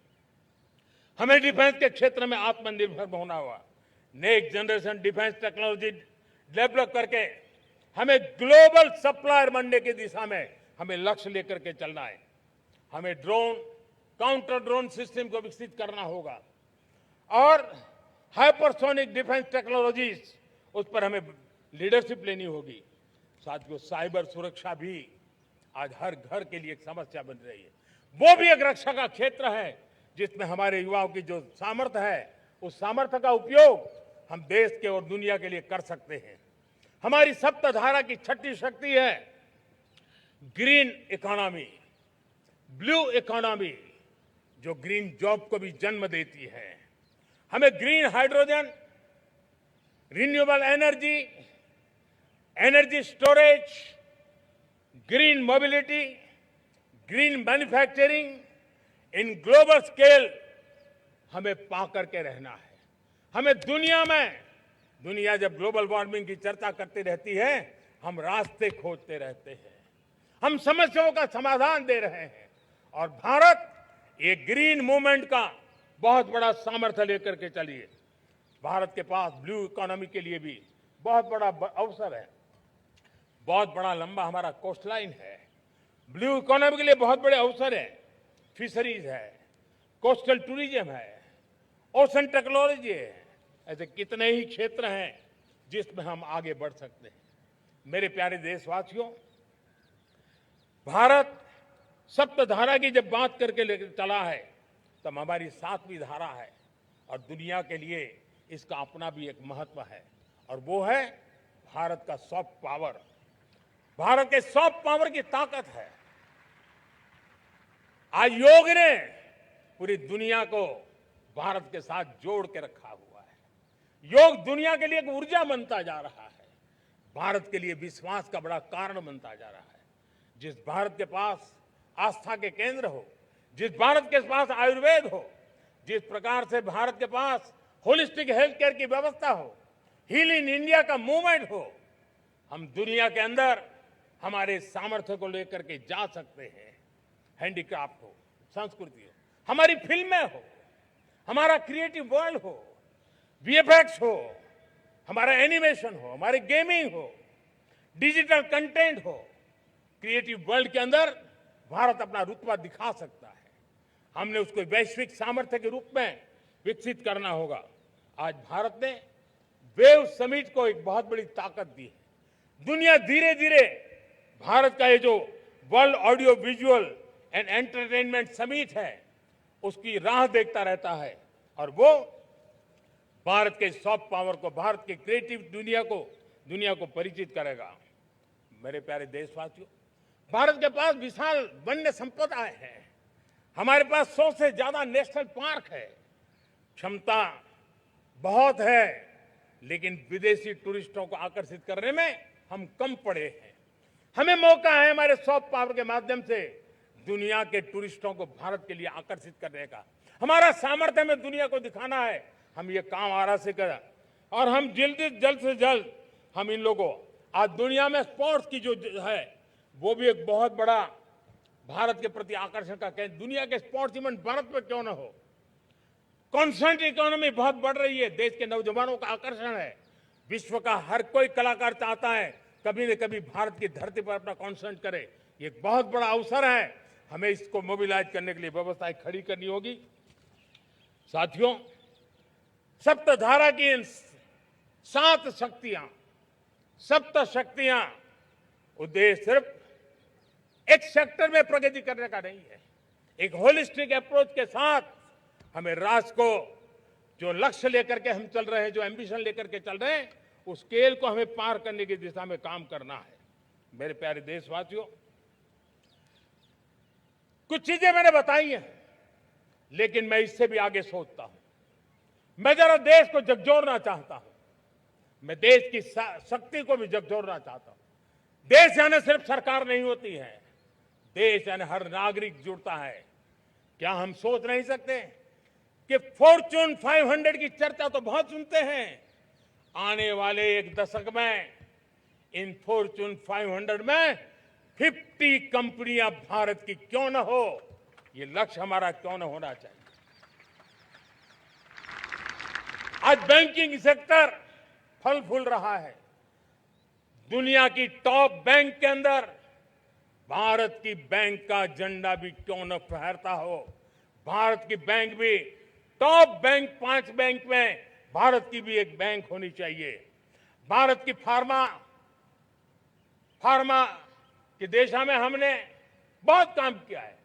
हमें डिफेंस के क्षेत्र में आत्मनिर्भर होना होगा। Next generation defence technology develop करके हमें ग्लोबल सप्लायर बनने की दिशा में हमें लक्ष्य लेकर के चलना है। हमें ड्रोन, काउंटर ड्रोन सिस्टम को विकसित करना होगा, और हाइपरसोनिक डिफेंस टेक्नोलॉजीज, उस पर हमें लीडरशिप लेनी होगी। साथियों, साइबर सुरक्षा भी आज हर घर के लिए एक समस्या बन रही है। वो भी एक रक्षा का क्षेत्र है, जिसमें हमारे युवाओं की जो सामर्थ्य है, उस सामर्थ्य का उपयोग हम देश के और दुनिया के लिए कर सकते हैं। हमारी सप्तधारा की छठी शक्ति है ग्रीन इकोनॉमी, ब्लू इकोनॉमी, जो ग्रीन जॉब को भी जन्म देती है। हमें green hydrogen, renewable energy, energy storage, green mobility, green manufacturing in global scale हमें पा करके रहना है। हमें दुनिया जब ग्लोबल वार्मिंग की चर्चा करती रहती है, हम रास्ते खोजते रहते हैं, हम समस्याओं का समाधान दे रहे हैं, और भारत ये ग्रीन मूवमेंट का बहुत बड़ा सामर्थ्य लेकर के चलिए। भारत के पास ब्लू इकोनॉमी के लिए भी बहुत बड़ा अवसर है। बहुत बड़ा लंबा हमारा कोस्ट लाइन है। ब्लू इकोनॉमी के लिए बहुत बड़े अवसर है। फिशरीज है, कोस्टल टूरिज्म है, ओशन टेक्नोलॉजी है। ऐसे कितने ही क्षेत्र हैं जिसमें हम आगे बढ़ सकते हैं। मेरे प्यारे देशवासियों, भारत सप्तधारा की जब बात करके लेकर चला है तब हमारी 7वीं धारा है और दुनिया के लिए इसका अपना भी एक महत्व है और वो है भारत का सॉफ्ट पावर। भारत के सॉफ्ट पावर की ताकत है। आज योग ने पूरी दुनिया को भारत के साथ जोड़ के रखा हुआ है। योग दुनिया के लिए एक ऊर्जा बनता जा रहा है। भारत के लिए विश्वास का बड़ा कारण बनता जा रहा है। जिस भारत के पास आस्था के केंद्र हो, जिस भारत के पास आयुर्वेद हो, जिस प्रकार से भारत के पास होलिस्टिक हेल्थ केयर की व्यवस्था हो, हील इन इंडिया का मूवमेंट हो, हम दुनिया के अंदर हमारे सामर्थ्य को लेकर के जा सकते हैं। हैंडीक्राफ्ट हो, संस्कृति हो, हमारी फिल्में हो, हमारा क्रिएटिव वर्ल्ड हो, वीएफएक्स हो, हमारा एनिमेशन हो, हमारी गेमिंग हो, डिजिटल कंटेंट हो, क्रिएटिव वर्ल्ड के अंदर भारत अपना रुतबा दिखा सकता है। हमने उसको वैश्विक सामर्थ्य के रूप में विकसित करना होगा। आज भारत ने वेव समिट को एक बहुत बड़ी ताकत दी है। दुनिया धीरे धीरे भारत का ये जो world audio visual and entertainment summit है उसकी राह देखता रहता है और वो भारत के सॉफ्ट पावर को, भारत के क्रिएटिव दुनिया को परिचित करेगा। मेरे प्यारे देशवासियों, भारत के पास विशाल वन्य संपदा है। हमारे पास 100 से ज्यादा नेशनल पार्क है। क्षमता बहुत है, लेकिन विदेशी टूरिस्टों को आकर्षित करने में हम कम पड़े हैं। हमें मौका है हमारे सॉफ्ट पावर के माध्यम से दुनिया के टूरिस्टों को भारत के लिए आकर्षित करने का। हमारा सामर्थ्य हमें दुनिया को दिखाना है। हम ये काम आरा से करें और हम जल्द से जल्द हम इन लोगों आज दुनिया में स्पोर्ट्स की जो है वो भी एक बहुत बड़ा भारत के प्रति आकर्षण का केंद्र। दुनिया के स्पोर्ट्स इवेंट भारत में क्यों ना हो। कॉन्स्टेंट इकोनॉमी बहुत बढ़ रही है। देश के नौजवानों का आकर्षण है। विश्व का हर कोई कलाकार चाहता है कभी न कभी भारत की धरती पर अपना कॉन्सर्ट करे। ये एक बहुत बड़ा अवसर है। हमें इसको मोबिलाइज करने के लिए व्यवस्थाएं खड़ी करनी होगी। साथियों, सप्तधारा की 7 शक्तियां उद्देश्य सिर्फ एक सेक्टर में प्रगति करने का नहीं है। एक होलिस्टिक अप्रोच के साथ हमें राष्ट्र को जो लक्ष्य लेकर के हम चल रहे हैं, जो एम्बिशन लेकर के चल रहे हैं, उस स्केल को हमें पार करने की दिशा में काम करना है। मेरे प्यारे देशवासियों, कुछ चीजें मैंने बताई हैं, लेकिन मैं इससे भी आगे सोचता हूं। मैं जरा देश को झकझोरना चाहता हूं। मैं देश की शक्ति को भी झकझोरना चाहता हूं। देश यानी सिर्फ सरकार नहीं होती है। देश यानी हर नागरिक जुड़ता है। क्या हम सोच नहीं सकते कि फॉर्च्यून 500 की चर्चा तो बहुत सुनते हैं। आने वाले एक दशक में इन फॉर्च्यून 500 में 50 कंपनियां भारत की क्यों न हो, ये लक्ष्य हमारा क्यों न होना चाहिए। आज बैंकिंग सेक्टर फल फूल रहा है। दुनिया की टॉप बैंक के अंदर भारत की बैंक का झंडा भी क्यों न फहरता हो। भारत की बैंक भी टॉप बैंक 5 बैंक में भारत की भी एक बैंक होनी चाहिए। भारत की फार्मा की दिशा में हमने बहुत काम किया है,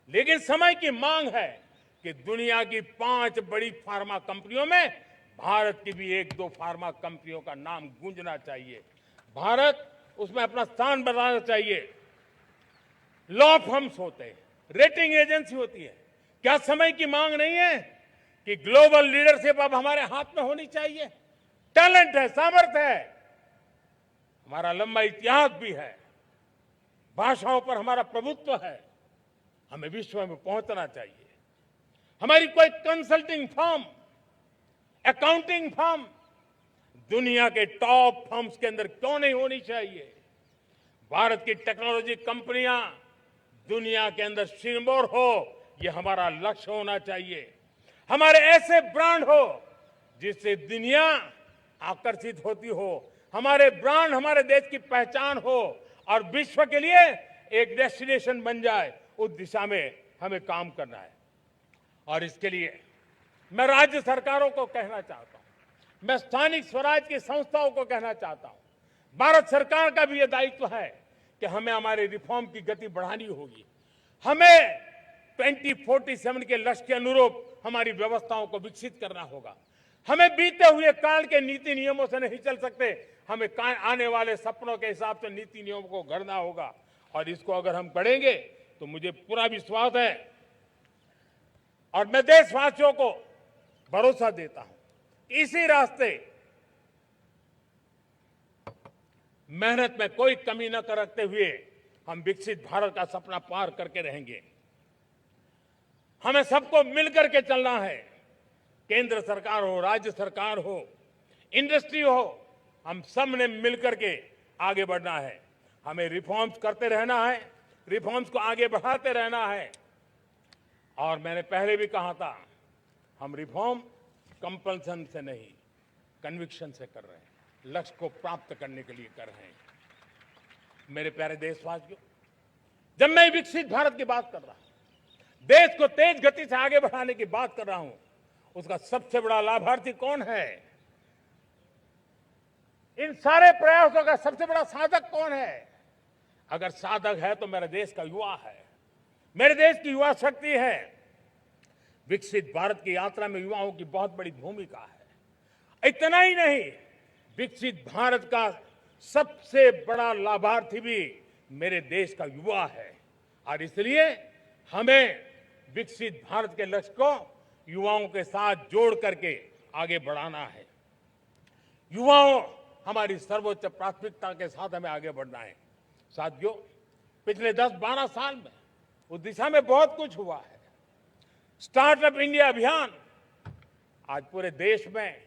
लेकिन समय की मांग है कि दुनिया की 5 बड़ी फार्मा कंपनियों में भारत की भी 1-2 फार्मा कंपनियों का नाम गूंजना चाहिए। भारत उसमें अपना स्थान बनाना चाहिए। लॉ फर्म्स होते हैं, रेटिंग एजेंसी होती है। क्या समय की मांग नहीं है कि ग्लोबल लीडरशिप अब हमारे हाथ में होनी चाहिए। टैलेंट है, सामर्थ्य है, हमारा लंबा इतिहास भी है, भाषाओं पर हमारा प्रभुत्व है। हमें विश्व में पहुंचना चाहिए। हमारी कोई कंसल्टिंग फर्म, अकाउंटिंग फर्म दुनिया के टॉप फर्म्स के अंदर क्यों नहीं होनी चाहिए। भारत की टेक्नोलॉजी कंपनियां दुनिया के अंदर सिरमौर हो, यह हमारा लक्ष्य होना चाहिए। हमारे ऐसे ब्रांड हो जिससे दुनिया आकर्षित होती हो, हमारे ब्रांड हमारे देश की पहचान हो और विश्व के लिए एक डेस्टिनेशन बन जाए, उस दिशा में हमें काम करना है। और इसके लिए मैं राज्य सरकारों को कहना चाहता हूं, मैं स्थानिक स्वराज की संस्थाओं को कहना चाहता हूं, भारत सरकार का भी यह दायित्व है कि हमें हमारे रिफॉर्म की गति बढ़ानी होगी। हमें 2047 के लक्ष्य के अनुरूप हमारी व्यवस्थाओं को विकसित करना होगा। हमें बीते हुए काल के नीति नियमों से नहीं चल सकते, हमें आने वाले सपनों के हिसाब से नीति नियमों को गढ़ना होगा। और इसको अगर हम करेंगे तो मुझे पूरा विश्वास है और मैं देशवासियों को भरोसा देता हूं, इसी रास्ते मेहनत में कोई कमी न करते हुए हम विकसित भारत का सपना पार करके रहेंगे। हमें सबको मिलकर के चलना है, केंद्र सरकार हो, राज्य सरकार हो, इंडस्ट्री हो, हम सब ने मिलकर के आगे बढ़ना है। हमें रिफॉर्म्स करते रहना है, रिफॉर्म्स को आगे बढ़ाते रहना है। और मैंने पहले भी कहा था, हम रिफॉर्म कंपल्सन से नहीं, कन्विक्शन से कर रहे हैं, लक्ष्य को प्राप्त करने के लिए कर रहे हैं। मेरे प्यारे देशवासियों, जब मैं विकसित भारत की बात कर रहा हूं, देश को तेज गति से आगे बढ़ाने की बात कर रहा हूं, उसका सबसे बड़ा लाभार्थी कौन है? इन सारे प्रयासों का सबसे बड़ा साधक कौन है? अगर साधक है तो मेरे देश का युवा है, मेरे देश की युवा शक्ति है। विकसित भारत की यात्रा में युवाओं की बहुत बड़ी भूमिका है। इतना ही नहीं, विकसित भारत का सबसे बड़ा लाभार्थी भी मेरे देश का युवा है। और इसलिए हमें विकसित भारत के लक्ष्य को युवाओं के साथ जोड़ करके आगे बढ़ाना है। युवाओं हमारी सर्वोच्च प्राथमिकता के साथ हमें आगे बढ़ना है। साथियों, पिछले 10-12 साल में उस दिशा में बहुत कुछ हुआ है। स्टार्टअप इंडिया अभियान, आज पूरे देश में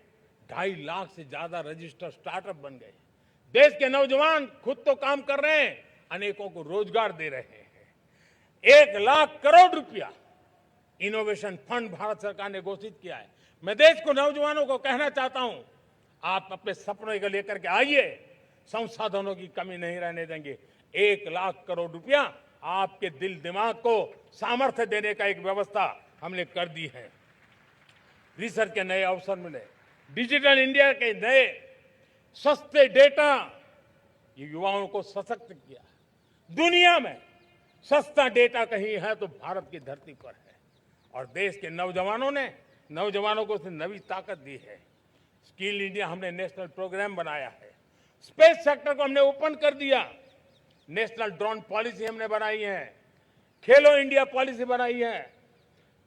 2.5 लाख से ज्यादा रजिस्टर्ड स्टार्टअप बन गए। देश के नौजवान खुद तो काम कर रहे हैं, अनेकों को रोजगार दे रहे हैं। 1 लाख करोड़ रुपया इनोवेशन फंड भारत सरकार ने घोषित किया है। मैं देश को, नौजवानों को कहना चाहता हूं, आप अपने सपनों को लेकर के आइए, संसाधनों की कमी नहीं रहने देंगे। 1 लाख करोड़ रुपया आपके दिल दिमाग को सामर्थ्य देने का एक व्यवस्था हमने कर दी है। रिसर्च के नए अवसर मिले, डिजिटल इंडिया के नए सस्ते डेटा, ये युवाओं को सशक्त किया। दुनिया में सस्ता डेटा कहीं है तो भारत की धरती पर है। और देश के नौजवानों को नई ताकत दी है। स्किल इंडिया हमने नेशनल प्रोग्राम बनाया है। स्पेस सेक्टर को हमने ओपन कर दिया। नेशनल ड्रोन पॉलिसी हमने बनाई है। खेलो इंडिया पॉलिसी बनाई है।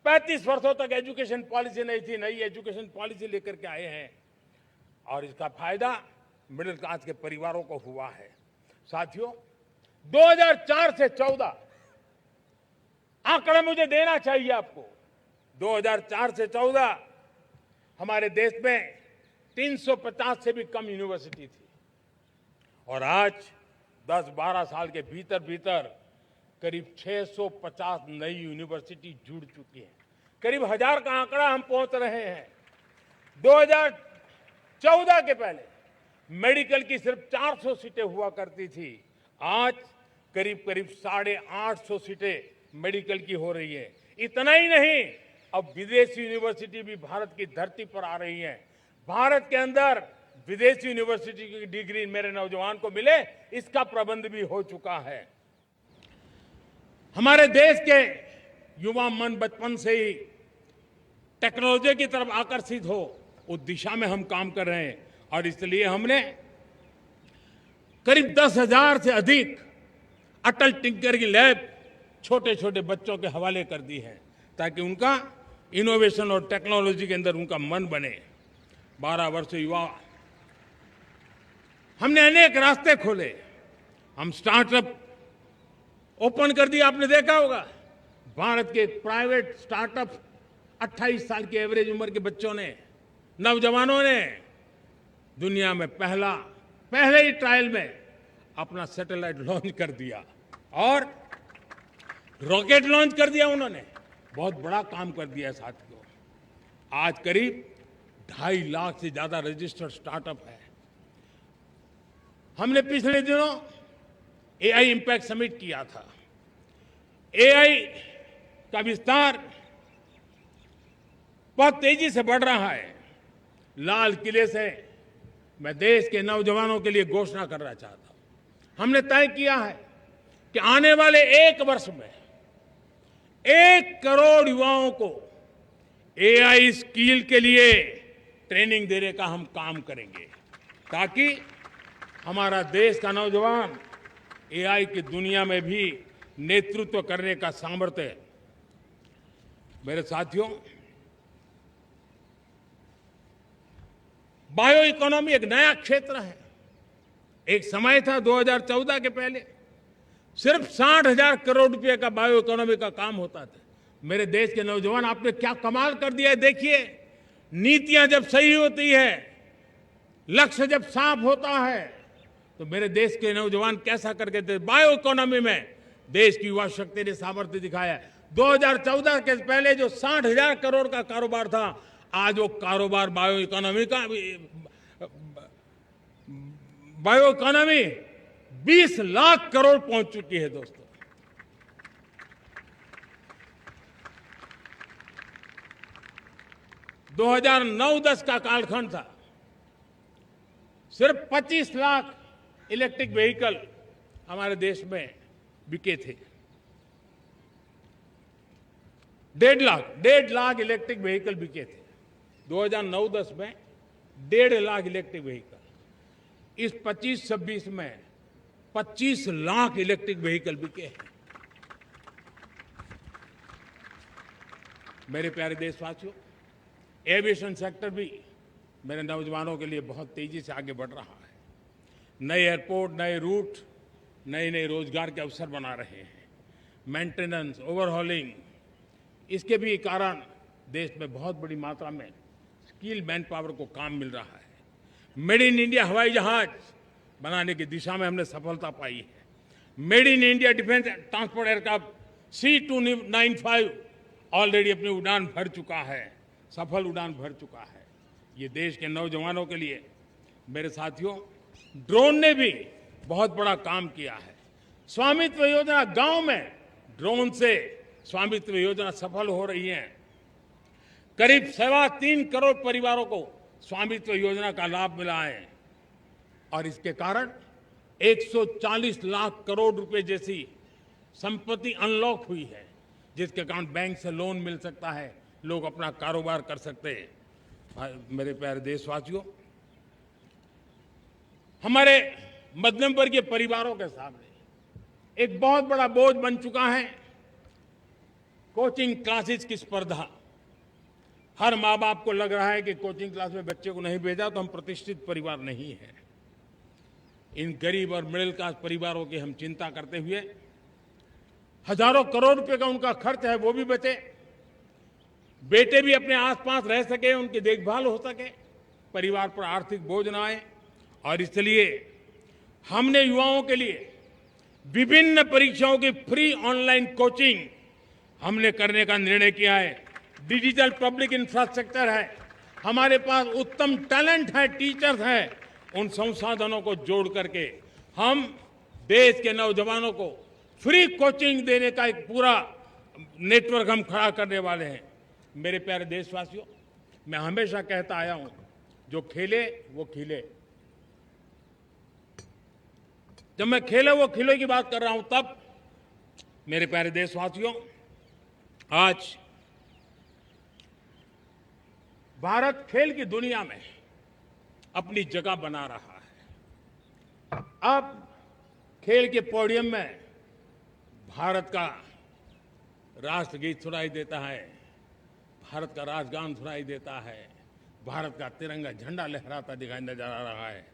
35 वर्षों तक एजुकेशन पॉलिसी नहीं थी, नई एजुकेशन पॉलिसी लेकर के आए हैं। और इसका फायदा मिडिल क्लास के परिवारों को हुआ है। साथियों, 2004 से 14 आंकड़े मुझे देना चाहिए आपको। 2004 से 14 हमारे देश में 350 से भी कम यूनिवर्सिटी थी। और आज 10-12 साल के भीतर भीतर करीब 650 नई यूनिवर्सिटी जुड़ चुकी हैं। करीब 1000 का आंकड़ा हम पहुंच रहे हैं। 2014 के पहले मेडिकल की सिर्फ 400 सीटें हुआ करती थी। आज करीब 850 सीटें मेडिकल की हो रही है। इतना ही नहीं, अब विदेशी यूनिवर्सिटी भी भारत की धरती पर आ रही है। भारत के अंदर विदेशी यूनिवर्सिटी की डिग्री मेरे नौजवान को मिले, इसका प्रबंध भी हो चुका है। हमारे देश के युवा मन बचपन से ही टेक्नोलॉजी की तरफ आकर्षित हो, उस दिशा में हम काम कर रहे हैं। और इसलिए हमने करीब 10,000 से अधिक अटल टिंकरिंग लैब छोटे छोटे बच्चों के हवाले कर दी है, ताकि उनका इनोवेशन और टेक्नोलॉजी के अंदर उनका मन बने। 12 वर्षीय युवा, हमने अनेक रास्ते खोले। हम स्टार्टअप ओपन कर दिया। आपने देखा होगा, भारत के प्राइवेट स्टार्टअप 28 साल की एवरेज उम्र के बच्चों ने, नौजवानों ने दुनिया में पहले ही ट्रायल में अपना सैटेलाइट लॉन्च कर दिया और रॉकेट लॉन्च कर दिया। उन्होंने बहुत बड़ा काम कर दिया। साथियों, आज करीब 2.5 लाख से ज्यादा रजिस्टर्ड स्टार्टअप है। हमने पिछले दिनों एआई इंपैक्ट समिट किया था। एआई का विस्तार बहुत तेजी से बढ़ रहा है। लाल किले से मैं देश के नौजवानों के लिए घोषणा करना चाहता हूं। हमने तय किया है कि आने वाले 1 वर्ष में 1 करोड़ युवाओं को एआई स्किल के लिए ट्रेनिंग देने का हम काम करेंगे, ताकि हमारा देश का नौजवान एआई की दुनिया में भी नेतृत्व करने का सामर्थ्य। मेरे साथियों, बायो इकोनॉमी एक नया क्षेत्र है। एक समय था 2014 के पहले सिर्फ 60,000 करोड़ रुपए का बायो इकोनॉमी का काम होता था। मेरे देश के नौजवान, आपने क्या कमाल कर दिया है। देखिए, नीतियां जब सही होती है, लक्ष्य जब साफ होता है, तो मेरे देश के नौजवान कैसा करके थे। बायो इकोनॉमी में देश की युवा शक्ति ने सामर्थ्य दिखाया। 2014 के पहले जो 60,000 करोड़ का कारोबार था, आज वो कारोबार बायो इकोनॉमी 20 लाख करोड़ पहुंच चुकी है। दोस्तों, दो 2009-10 का कालखंड था, सिर्फ 25 लाख इलेक्ट्रिक व्हीकल हमारे देश में बिके थे। 1.5 लाख इलेक्ट्रिक व्हीकल बिके थे 2009-10 में। 1.5 लाख इलेक्ट्रिक व्हीकल। इस 25-26 में 25 लाख इलेक्ट्रिक व्हीकल बिके हैं। मेरे प्यारे देशवासियों, एविएशन सेक्टर भी मेरे नौजवानों के लिए बहुत तेजी से आगे बढ़ रहा है। नए एयरपोर्ट, नए रूट, नए नए रोजगार के अवसर बना रहे हैं। मेंटेनेंस, ओवरहॉलिंग, इसके भी कारण देश में बहुत बड़ी मात्रा में स्किल मैन पावर को काम मिल रहा है। मेड इन इंडिया हवाई जहाज बनाने की दिशा में हमने सफलता पाई है। Made in India defence transport aircraft C295 already अपनी उड़ान भर चुका है, सफल उड़ान भर चुका है। ये देश के नौजवानों के लिए, मेरे साथियों, ड्रोन ने भी बहुत बड़ा काम किया है। स्वामित्व योजना, गांव में ड्रोन से स्वामित्व योजना सफल हो रही है। करीब 3.25 करोड़ परिवारों को स्वामित्व योजना का लाभ मिला है और इसके कारण 140 लाख करोड़ रुपए जैसी संपत्ति अनलॉक हुई है, जिसके कारण बैंक से लोन मिल सकता है, लोग अपना कारोबार कर सकते हैं। मेरे प्यारे देशवासियों, हमारे मध्यम वर्गीय परिवारों के सामने एक बहुत बड़ा बोझ बन चुका है कोचिंग क्लासेस की स्पर्धा। हर माँ बाप को लग रहा है कि कोचिंग क्लास में बच्चे को नहीं भेजा तो हम प्रतिष्ठित परिवार नहीं है। इन गरीब और मिडिल क्लास परिवारों की हम चिंता करते हुए हजारों करोड़ रुपए का उनका खर्च है वो भी बचे, बेटे भी अपने आसपास रह सके, उनकी देखभाल हो सके, परिवार पर आर्थिक बोझ ना आए। और इसलिए हमने युवाओं के लिए विभिन्न परीक्षाओं की फ्री ऑनलाइन कोचिंग हमने करने का निर्णय किया है। डिजिटल पब्लिक इंफ्रास्ट्रक्चर है, हमारे पास उत्तम टैलेंट है, टीचर्स हैं, उन संसाधनों को जोड़ करके हम देश के नौजवानों को फ्री कोचिंग देने का एक पूरा नेटवर्क हम खड़ा करने वाले हैं। मेरे प्यारे देशवासियों, मैं हमेशा कहता आया हूं, जो खेले वो खिले। जब मैं खेले वो खिले की बात कर रहा हूं, तब मेरे प्यारे देशवासियों, आज भारत खेल की दुनिया में अपनी जगह बना रहा है। अब खेल के पोडियम में भारत का राष्ट्रगीत सुनाई देता है, भारत का राष्ट्रगान सुनाई देता है, भारत का तिरंगा झंडा लहराता दिखाई नजर आ रहा है।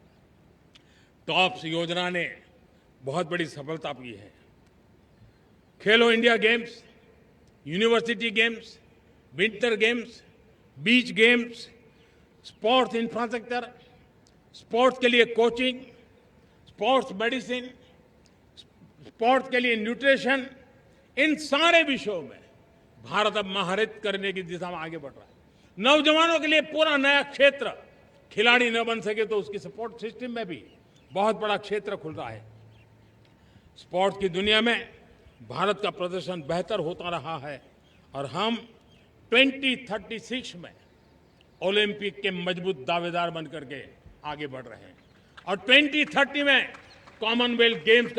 टॉप्स योजना ने बहुत बड़ी सफलता पाई है। खेलो India games, university games, winter games, beach games, sports infrastructure, sports के लिए कोचिंग, स्पोर्ट्स मेडिसिन, स्पोर्ट्स के लिए न्यूट्रिशन, इन सारे विषयों में भारत अब महारत करने की दिशा में आगे बढ़ रहा है। नौजवानों के लिए पूरा नया क्षेत्र, खिलाड़ी न बन सके तो उसकी सपोर्ट सिस्टम में भी बहुत बड़ा क्षेत्र खुल रहा है। स्पोर्ट्स की दुनिया में भारत का प्रदर्शन बेहतर होता रहा है और हम 2036 में ओलंपिक के मजबूत दावेदार बनकर के आगे बढ़ रहे हैं और 2030 में कॉमनवेल्थ गेम्स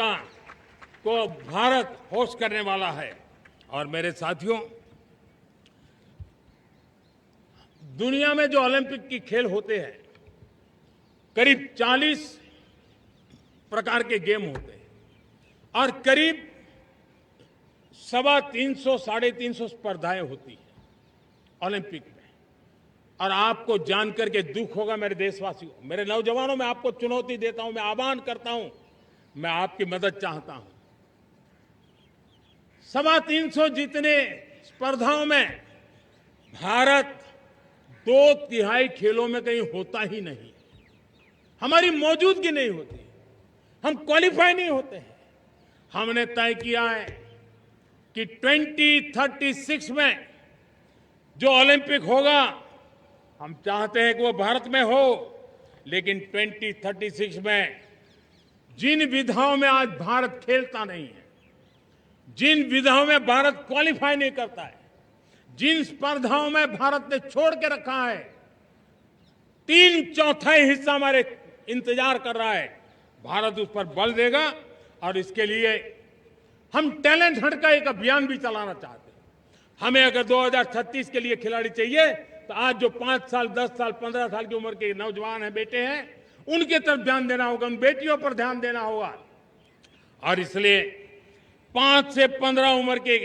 को भारत होस्ट करने वाला है। और मेरे साथियों, दुनिया में जो ओलंपिक की खेल होते हैं, करीब 40 प्रकार के गेम होते हैं और करीब 350 साढ़े 350 स्पर्धाएं होती हैं ओलंपिक में। और आपको जानकर के दुख होगा मेरे देशवासियों, मेरे नौजवानों, मैं आपको चुनौती देता हूं, मैं आह्वान करता हूं, मैं आपकी मदद चाहता हूं। 350 जितने स्पर्धाओं में भारत 2/3 खेलों में कहीं होता ही नहीं, हमारी मौजूदगी नहीं होती, हम क्वालिफाई नहीं होते हैं। हमने तय किया है कि 2036 में जो ओलंपिक होगा, हम चाहते हैं कि वो भारत में हो, लेकिन 2036 में जिन विधाओं में आज भारत खेलता नहीं है, जिन विधाओं में भारत क्वालिफाई नहीं करता है, जिन स्पर्धाओं में भारत ने छोड़ के रखा है, 3/4 हिस्सा हमारे इंतजार कर रहा है। भारत उस पर बल देगा और इसके लिए हम टैलेंट हंट का एक अभियान भी चलाना चाहते हैं। हमें अगर 2036 के लिए खिलाड़ी चाहिए तो आज जो 5 साल, 10 साल, 15 साल की उम्र के नौजवान हैं, बेटे हैं, उनके तरफ ध्यान देना होगा, उन बेटियों पर ध्यान देना होगा। और इसलिए 5 से 15 उम्र के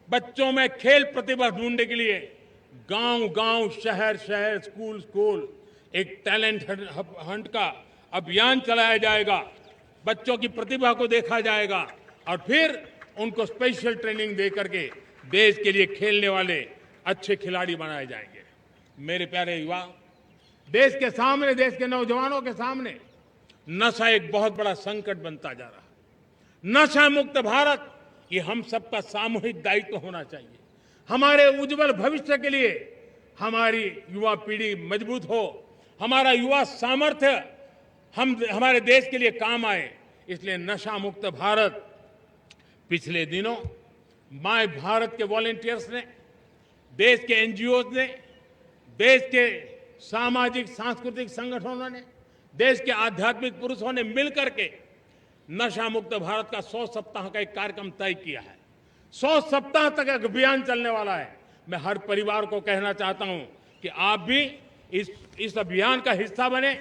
बच्चों में खेल प्रतिभा ढूंढने के लिए गांव-गांव, शहर-शहर, स्कूल-स्कूल एक टैलेंट हंट का अभियान चलाया जाएगा। बच्चों की प्रतिभा को देखा जाएगा और फिर उनको स्पेशल ट्रेनिंग दे करके देश के लिए खेलने वाले अच्छे खिलाड़ी बनाए जाएंगे। मेरे प्यारे युवा, देश के सामने, देश के नौजवानों के सामने नशा एक बहुत बड़ा संकट बनता जा रहा है। नशा मुक्त भारत, ये हम सबका सामूहिक दायित्व होना चाहिए। हमारे उज्जवल भविष्य के लिए हमारी युवा पीढ़ी मजबूत हो, हमारा युवा सामर्थ्य हमारे देश के लिए काम आए, इसलिए नशा मुक्त भारत। पिछले दिनों माय भारत के वॉलंटियर्स ने, देश के एनजीओ ने, देश के सामाजिक सांस्कृतिक संगठनों ने, देश के आध्यात्मिक पुरुषों ने मिलकर के नशा मुक्त भारत का 100 सप्ताह का एक कार्यक्रम तय किया है। 100 सप्ताह तक एक अभियान चलने वाला है। मैं हर परिवार को कहना चाहता हूं कि आप भी इस अभियान का हिस्सा बने,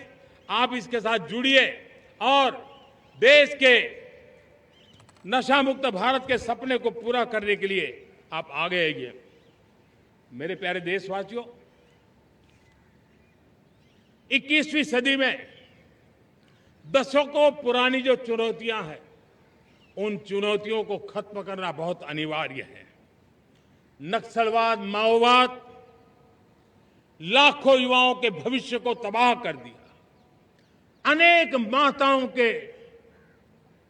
आप इसके साथ जुड़िए और देश के नशा मुक्त भारत के सपने को पूरा करने के लिए आप आगे आइए। मेरे प्यारे देशवासियों, 21वीं सदी में दशकों पुरानी जो चुनौतियां हैं, उन चुनौतियों को खत्म करना बहुत अनिवार्य है। नक्सलवाद, माओवाद लाखों युवाओं के भविष्य को तबाह कर दिया, अनेक माताओं के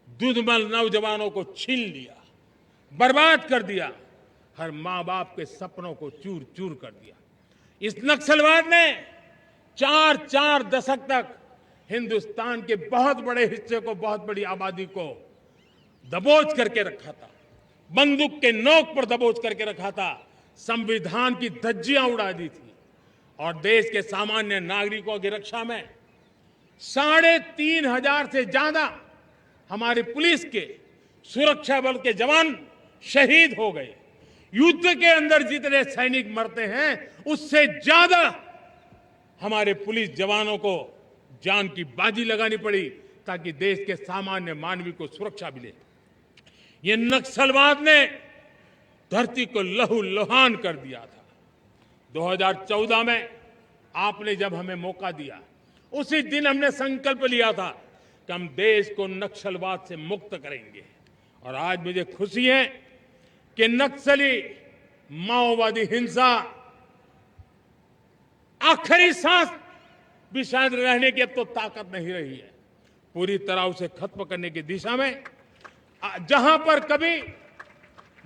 दूधमल नौजवानों को छीन लिया, बर्बाद कर दिया, हर मां बाप के सपनों को चूर चूर कर दिया। इस नक्सलवाद ने 4 दशक तक हिंदुस्तान के बहुत बड़े हिस्से को, बहुत बड़ी आबादी को दबोच करके रखा था, बंदूक के नोक पर दबोच करके रखा था, संविधान की धज्जियां उड़ा दी थी और देश के सामान्य नागरिकों की रक्षा में 3,500 से ज्यादा हमारे पुलिस के, सुरक्षा बल के जवान शहीद हो गए। युद्ध के अंदर जितने सैनिक मरते हैं, उससे ज्यादा हमारे पुलिस जवानों को जान की बाजी लगानी पड़ी ताकि देश के सामान्य मानवीय को सुरक्षा मिले। ये नक्सलवाद ने धरती को लहूलुहान कर दिया था। 2014 में आपने जब हमें मौका दिया, उसी दिन हमने संकल्प लिया था कि हम देश को नक्सलवाद से मुक्त करेंगे। और आज मुझे खुशी है कि नक्सली माओवादी हिंसा आखिरी सांस भी शायद रहने की अब तो ताकत नहीं रही है। पूरी तरह उसे खत्म करने की दिशा में जहां पर कभी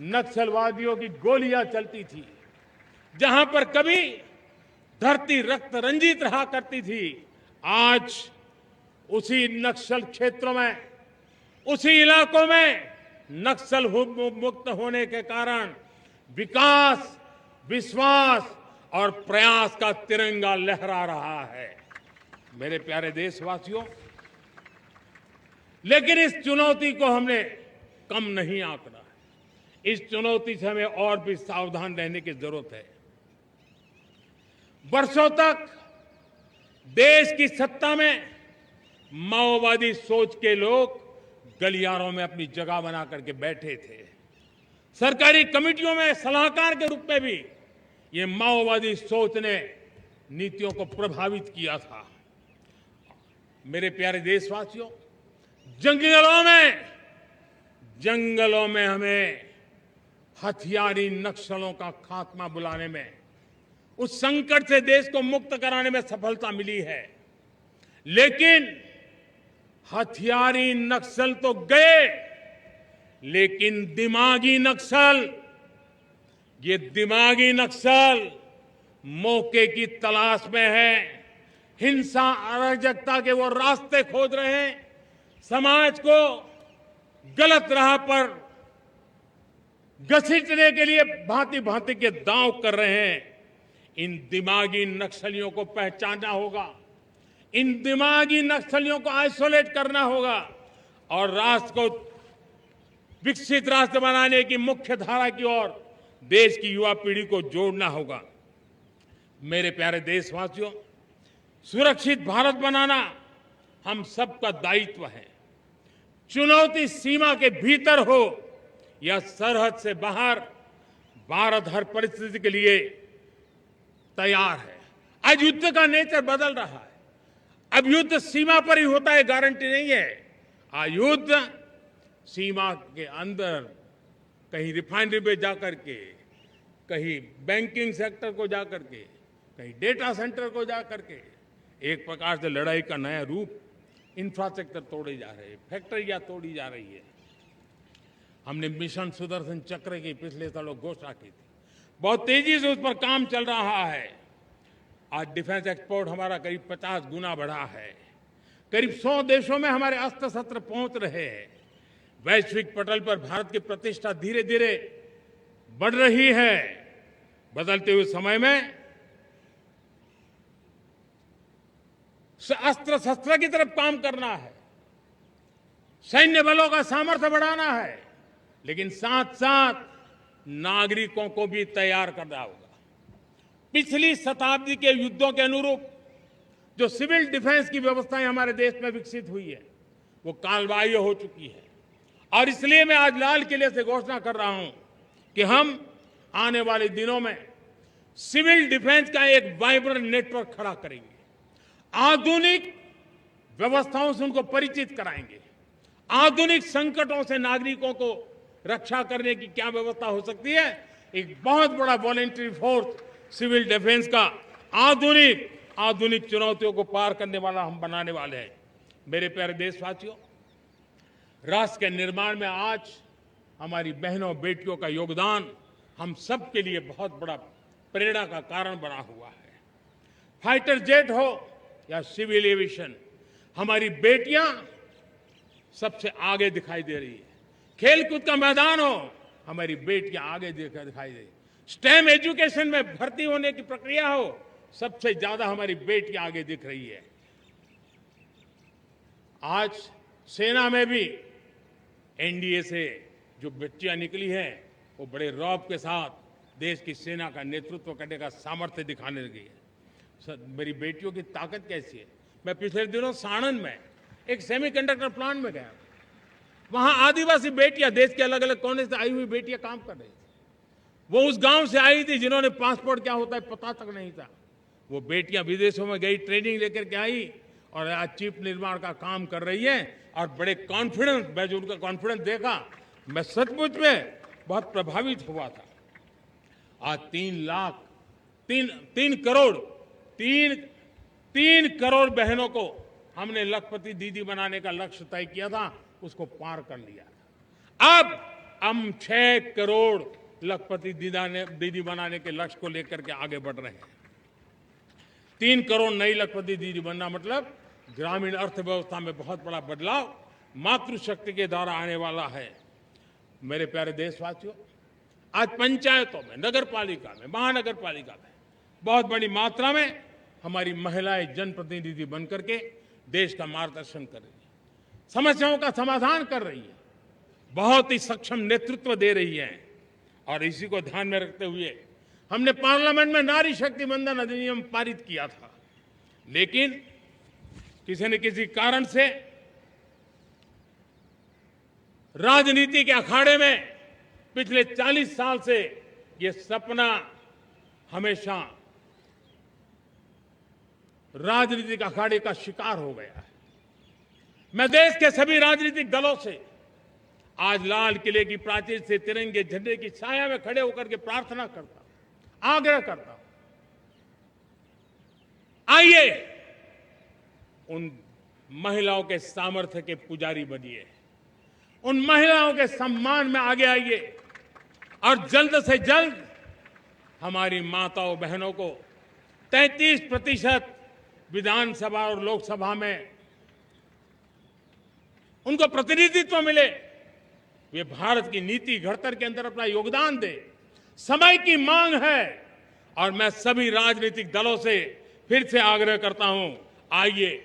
नक्सलवादियों की गोलियां चलती थी, जहां पर कभी धरती रक्त रंजित रहा करती थी, आज उसी नक्सल क्षेत्रों में, उसी इलाकों में नक्सल मुक्त होने के कारण विकास, विश्वास और प्रयास का तिरंगा लहरा रहा है। मेरे प्यारे देशवासियों, लेकिन इस चुनौती को हमने कम नहीं आंकना है। इस चुनौती से हमें और भी सावधान रहने की जरूरत है। वर्षों तक देश की सत्ता में माओवादी सोच के लोग गलियारों में अपनी जगह बना करके बैठे थे। सरकारी कमेटियों में सलाहकार के रूप में भी ये माओवादी सोच ने नीतियों को प्रभावित किया था। मेरे प्यारे देशवासियों, जंगलों में हमें हथियारी नक्सलों का खात्मा बुलाने में, उस संकट से देश को मुक्त कराने में सफलता मिली है। लेकिन हथियारी नक्सल तो गए, लेकिन दिमागी नक्सल, ये दिमागी नक्सल मौके की तलाश में है। हिंसा, अराजकता के वो रास्ते खोज रहे हैं, समाज को गलत राह पर घसीटने के लिए भांति भांति के दांव कर रहे हैं। इन दिमागी नक्सलियों को पहचानना होगा, इन दिमागी नक्सलियों को आइसोलेट करना होगा और राष्ट्र को विकसित राष्ट्र बनाने की मुख्य धारा की ओर देश की युवा पीढ़ी को जोड़ना होगा। मेरे प्यारे देशवासियों, सुरक्षित भारत बनाना हम सबका दायित्व है। चुनौती सीमा के भीतर हो या सरहद से बाहर, भारत हर परिस्थिति के लिए तैयार है। आज युद्ध का नेचर बदल रहा है। अब युद्ध सीमा पर ही होता है, गारंटी नहीं है। आज युद्ध सीमा के अंदर, कहीं रिफाइनरी पे जाकर के, कहीं बैंकिंग सेक्टर को जाकर के, कहीं डेटा सेंटर को जाकर के, एक प्रकार से लड़ाई का नया रूप, इंफ्रास्ट्रक्चर तोड़े जा रहे हैं, फैक्ट्रियां तोड़ी जा रही है। हमने मिशन सुदर्शन चक्र की पिछले सालों घोषणा की थी, बहुत तेजी से उस पर काम चल रहा है। आज डिफेंस एक्सपोर्ट हमारा करीब 50 गुना बढ़ा है। करीब 100 देशों में हमारे अस्त्र शस्त्र पहुंच रहे हैं। वैश्विक पटल पर भारत की प्रतिष्ठा धीरे धीरे बढ़ रही है। बदलते हुए समय में अस्त्र शस्त्र की तरफ काम करना है, सैन्य बलों का सामर्थ्य बढ़ाना है, लेकिन साथ साथ नागरिकों को भी तैयार करना होगा। पिछली शताब्दी के युद्धों के अनुरूप जो सिविल डिफेंस की व्यवस्थाएं हमारे देश में विकसित हुई है, वो कालबाह्य हो चुकी है। और इसलिए मैं आज लाल किले से घोषणा कर रहा हूं कि हम आने वाले दिनों में सिविल डिफेंस का एक वाइब्रेंट नेटवर्क खड़ा करेंगे। आधुनिक व्यवस्थाओं से उनको परिचित कराएंगे। आधुनिक संकटों से नागरिकों को रक्षा करने की क्या व्यवस्था हो सकती है, एक बहुत बड़ा वॉलेंटरी फोर्स सिविल डिफेंस का आधुनिक चुनौतियों को पार करने वाला हम बनाने वाले हैं। मेरे प्यारे देशवासियों, राष्ट्र के निर्माण में आज हमारी बहनों बेटियों का योगदान हम सब के लिए बहुत बड़ा प्रेरणा का कारण बना हुआ है। फाइटर जेट हो या सिविल एविएशन, हमारी बेटियां सबसे आगे दिखाई दे रही है। खेलकूद का मैदान हो, हमारी बेटियां आगे दिखाई दे रही है। स्टेम एजुकेशन में भर्ती होने की प्रक्रिया हो, सबसे ज्यादा हमारी बेटियां आगे दिख रही है। आज सेना में भी एनडीए से जो बच्चियां निकली हैं, वो बड़े रौब के साथ देश की सेना का नेतृत्व करने का सामर्थ्य दिखाने लगी है। मेरी बेटियों की ताकत कैसी है। मैं पिछले दिनों साणंद में एक सेमीकंडक्टर प्लांट में गया, वहां आदिवासी बेटियां, देश के अलग अलग कोने से आई हुई बेटियां काम कर रही थी। वो उस गांव से आई थी जिन्होंने पासपोर्ट क्या होता है पता तक नहीं था। वो बेटियां विदेशों में गई, ट्रेनिंग लेकर के आई और आज चिप निर्माण का काम कर रही है और बड़े कॉन्फिडेंस, मैं जो उनका कॉन्फिडेंस देखा, मैं सचमुच में बहुत प्रभावित हुआ था। आज 3 करोड़ बहनों को हमने लखपति दीदी बनाने का लक्ष्य तय किया था, उसको पार कर लिया। अब हम 6 करोड़ लखपति दीदी बनाने के लक्ष्य को लेकर के आगे बढ़ रहे हैं। 3 करोड़ नई लखपति दीदी बनना मतलब ग्रामीण अर्थव्यवस्था में बहुत बड़ा बदलाव मातृशक्ति के द्वारा आने वाला है। मेरे प्यारे देशवासियों, आज पंचायतों में, नगर पालिका में, महानगर पालिका में बहुत बड़ी मात्रा में हमारी महिलाएं जनप्रतिनिधि बनकर के देश का मार्गदर्शन कर रही है, समस्याओं का समाधान कर रही है, बहुत ही सक्षम नेतृत्व दे रही है। और इसी को ध्यान में रखते हुए हमने पार्लियामेंट में नारी शक्ति वंदन अधिनियम पारित किया था, लेकिन किसी न किसी कारण से राजनीति के अखाड़े में पिछले 40 साल से ये सपना हमेशा राजनीतिक अखाड़े का शिकार हो गया है। मैं देश के सभी राजनीतिक दलों से आज लाल किले की प्राचीर से तिरंगे झंडे की छाया में खड़े होकर के प्रार्थना करता हूं, आग्रह करता हूं, आइए उन महिलाओं के सामर्थ्य के पुजारी बनिए, उन महिलाओं के सम्मान में आगे आइए और जल्द से जल्द हमारी माताओं बहनों को 33% विधानसभा और लोकसभा में उनको प्रतिनिधित्व मिले, वे भारत की नीति घड़तर के अंदर अपना योगदान दे। समय की मांग है और मैं सभी राजनीतिक दलों से फिर से आग्रह करता हूं, आइए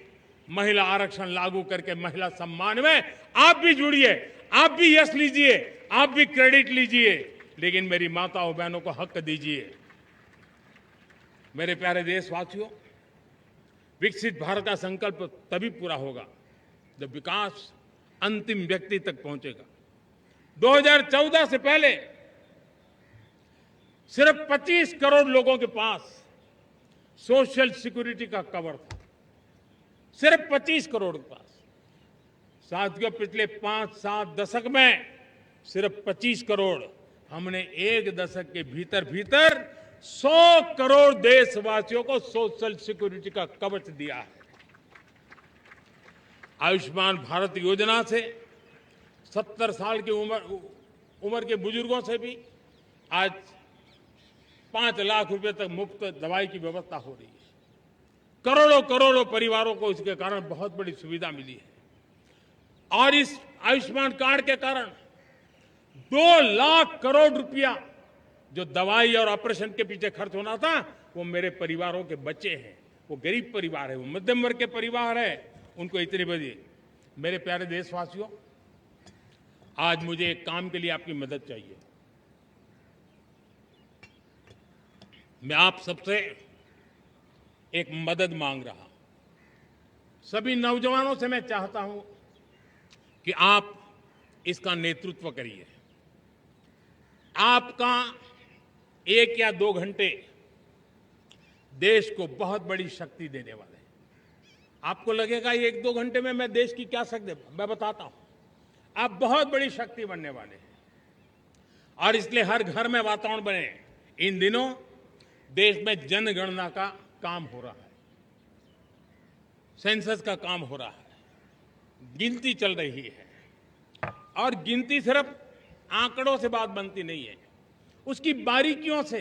महिला आरक्षण लागू करके महिला सम्मान में आप भी जुड़िए, आप भी यश लीजिए, आप भी क्रेडिट लीजिए, लेकिन मेरी माताओं बहनों को हक दीजिए। मेरे प्यारे देशवासियों, विकसित भारत का संकल्प तभी पूरा होगा जब विकास अंतिम व्यक्ति तक पहुंचेगा। 2014 से पहले सिर्फ 25 करोड़ लोगों के पास सोशल सिक्योरिटी का कवर था, सिर्फ 25 करोड़ के पास। साथियों, पिछले 5-7 दशक में सिर्फ 25 करोड़, हमने एक दशक के भीतर भीतर 100 करोड़ देशवासियों को सोशल सिक्योरिटी का कवच दिया है। आयुष्मान भारत योजना से 70 साल की उम्र के बुजुर्गों से भी आज 5 लाख रुपए तक मुफ्त दवाई की व्यवस्था हो रही है। करोड़ों करोड़ों परिवारों को इसके कारण बहुत बड़ी सुविधा मिली है। और इस आयुष्मान कार्ड के कारण 2 लाख करोड़ रुपया जो दवाई और ऑपरेशन के पीछे खर्च होना था, वो मेरे परिवारों के बच्चे हैं। वो गरीब परिवार है, वो मध्यम वर्ग के परिवार है, उनको इतनी बड़ी। मेरे प्यारे देशवासियों, आज मुझे एक काम के लिए आपकी मदद चाहिए। मैं आप सबसे एक मदद मांग रहा हूं। सभी नौजवानों से मैं चाहता हूं कि आप इसका नेतृत्व करिए। आपका 1 या 2 घंटे देश को बहुत बड़ी शक्ति देने वाले हैं। आपको लगेगा 1-2 घंटे में मैं देश की क्या शक्ति, मैं बताता हूं, आप बहुत बड़ी शक्ति बनने वाले हैं। और इसलिए हर घर में वातावरण बने। इन दिनों देश में जनगणना का काम हो रहा है, सेंसस का काम हो रहा है, गिनती चल रही है। और गिनती सिर्फ आंकड़ों से बात बनती नहीं है, उसकी बारीकियों से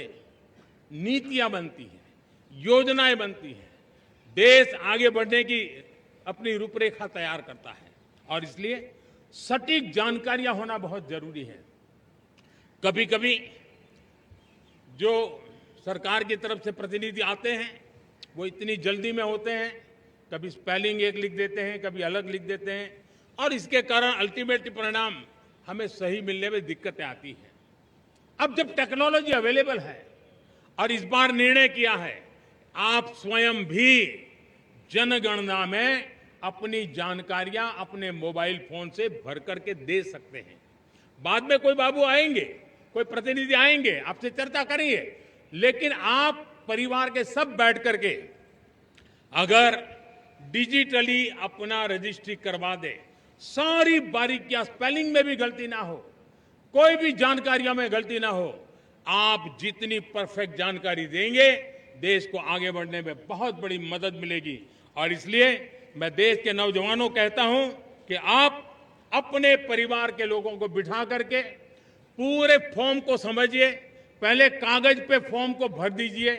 नीतियां बनती हैं, योजनाएं बनती हैं, देश आगे बढ़ने की अपनी रूपरेखा तैयार करता है। और इसलिए सटीक जानकारियां होना बहुत जरूरी है। कभी कभी जो सरकार की तरफ से प्रतिनिधि आते हैं वो इतनी जल्दी में होते हैं, कभी स्पेलिंग एक लिख देते हैं, कभी अलग लिख देते हैं, और इसके कारण अल्टीमेट परिणाम हमें सही मिलने में दिक्कतें आती हैं। अब जब टेक्नोलॉजी अवेलेबल है और इस बार निर्णय किया है, आप स्वयं भी जनगणना में अपनी जानकारियां अपने मोबाइल फोन से भर करके दे सकते हैं। बाद में कोई बाबू आएंगे, कोई प्रतिनिधि आएंगे, आपसे चर्चा करेंगे, लेकिन आप परिवार के सब बैठ करके अगर डिजिटली अपना रजिस्ट्री करवा दे, सारी बारीकियां, स्पेलिंग में भी गलती ना हो, कोई भी जानकारियों में गलती ना हो, आप जितनी परफेक्ट जानकारी देंगे देश को आगे बढ़ने में बहुत बड़ी मदद मिलेगी। और इसलिए मैं देश के नौजवानों को कहता हूं कि आप अपने परिवार के लोगों को बिठा करके पूरे फॉर्म को समझिए। पहले कागज पे फॉर्म को भर दीजिए,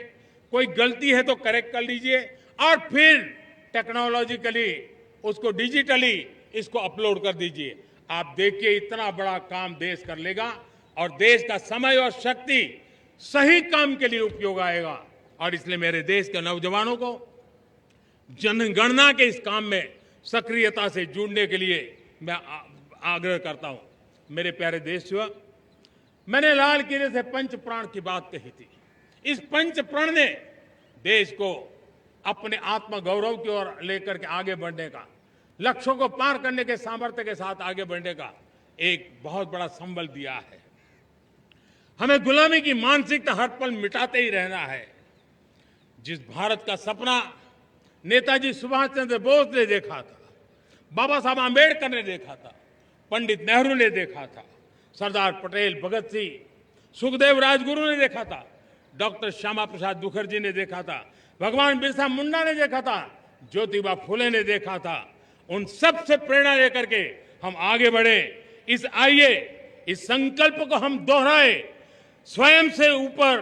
कोई गलती है तो करेक्ट कर लीजिए और फिर टेक्नोलॉजिकली उसको डिजिटली इसको अपलोड कर दीजिए। आप देखिए इतना बड़ा काम देश कर लेगा और देश का समय और शक्ति सही काम के लिए उपयोग आएगा। और इसलिए मेरे देश के नौजवानों को जनगणना के इस काम में सक्रियता से जुड़ने के लिए मैं आग्रह करता हूं। मेरे प्यारे देशवासियों, मैंने लाल किले से पंच प्राण की बात कही थी। इस पंच प्रण ने देश को अपने आत्मगौरव की ओर लेकर के आगे बढ़ने का, लक्ष्यों को पार करने के सामर्थ्य के साथ आगे बढ़ने का एक बहुत बड़ा संबल दिया है। हमें गुलामी की मानसिकता हर पल मिटाते ही रहना है। जिस भारत का सपना नेताजी सुभाष चंद्र बोस ने देखा था, बाबा साहब आंबेडकर ने देखा था, पंडित नेहरू ने देखा था, सरदार पटेल, भगत सिंह, सुखदेव राजगुरु ने देखा था, डॉक्टर श्यामा प्रसाद मुखर्जी ने देखा था, भगवान बिरसा मुंडा ने देखा था, ज्योतिबा फुले ने देखा था, उन सब से प्रेरणा लेकर के हम आगे बढ़े। इस संकल्प को हम दोहराए, स्वयं से ऊपर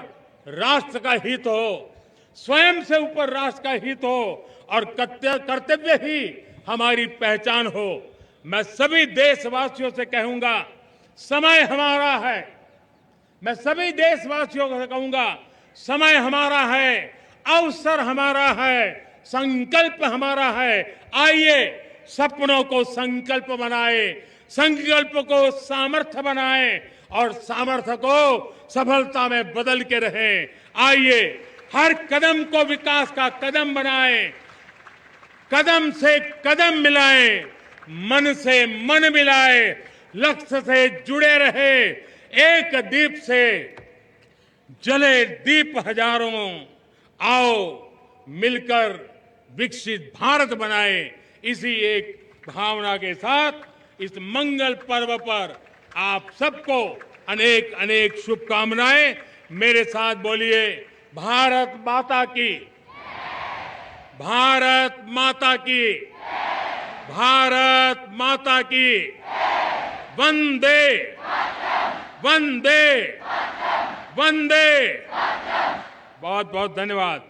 राष्ट्र का हित हो, स्वयं से ऊपर राष्ट्र का हित हो और कर्तव्य ही हमारी पहचान हो। मैं सभी देशवासियों से कहूंगा, समय हमारा है। मैं सभी देशवासियों से कहूंगा, समय हमारा है, अवसर हमारा है, संकल्प हमारा है। आइए सपनों को संकल्प बनाए, संकल्प को सामर्थ्य बनाए और सामर्थ्य को सफलता में बदल के रहें। आइए हर कदम को विकास का कदम बनाएं, कदम से कदम मिलाएं, मन से मन मिलाएं, लक्ष्य से जुड़े रहे। एक दीप से जले दीप हजारों, आओ मिलकर विकसित भारत बनाएं। इसी एक भावना के साथ इस मंगल पर्व पर आप सबको अनेक अनेक शुभकामनाएं। मेरे साथ बोलिए, भारत माता की, भारत माता की, भारत माता की, वंदे वंदे वंदे। बहुत बहुत धन्यवाद।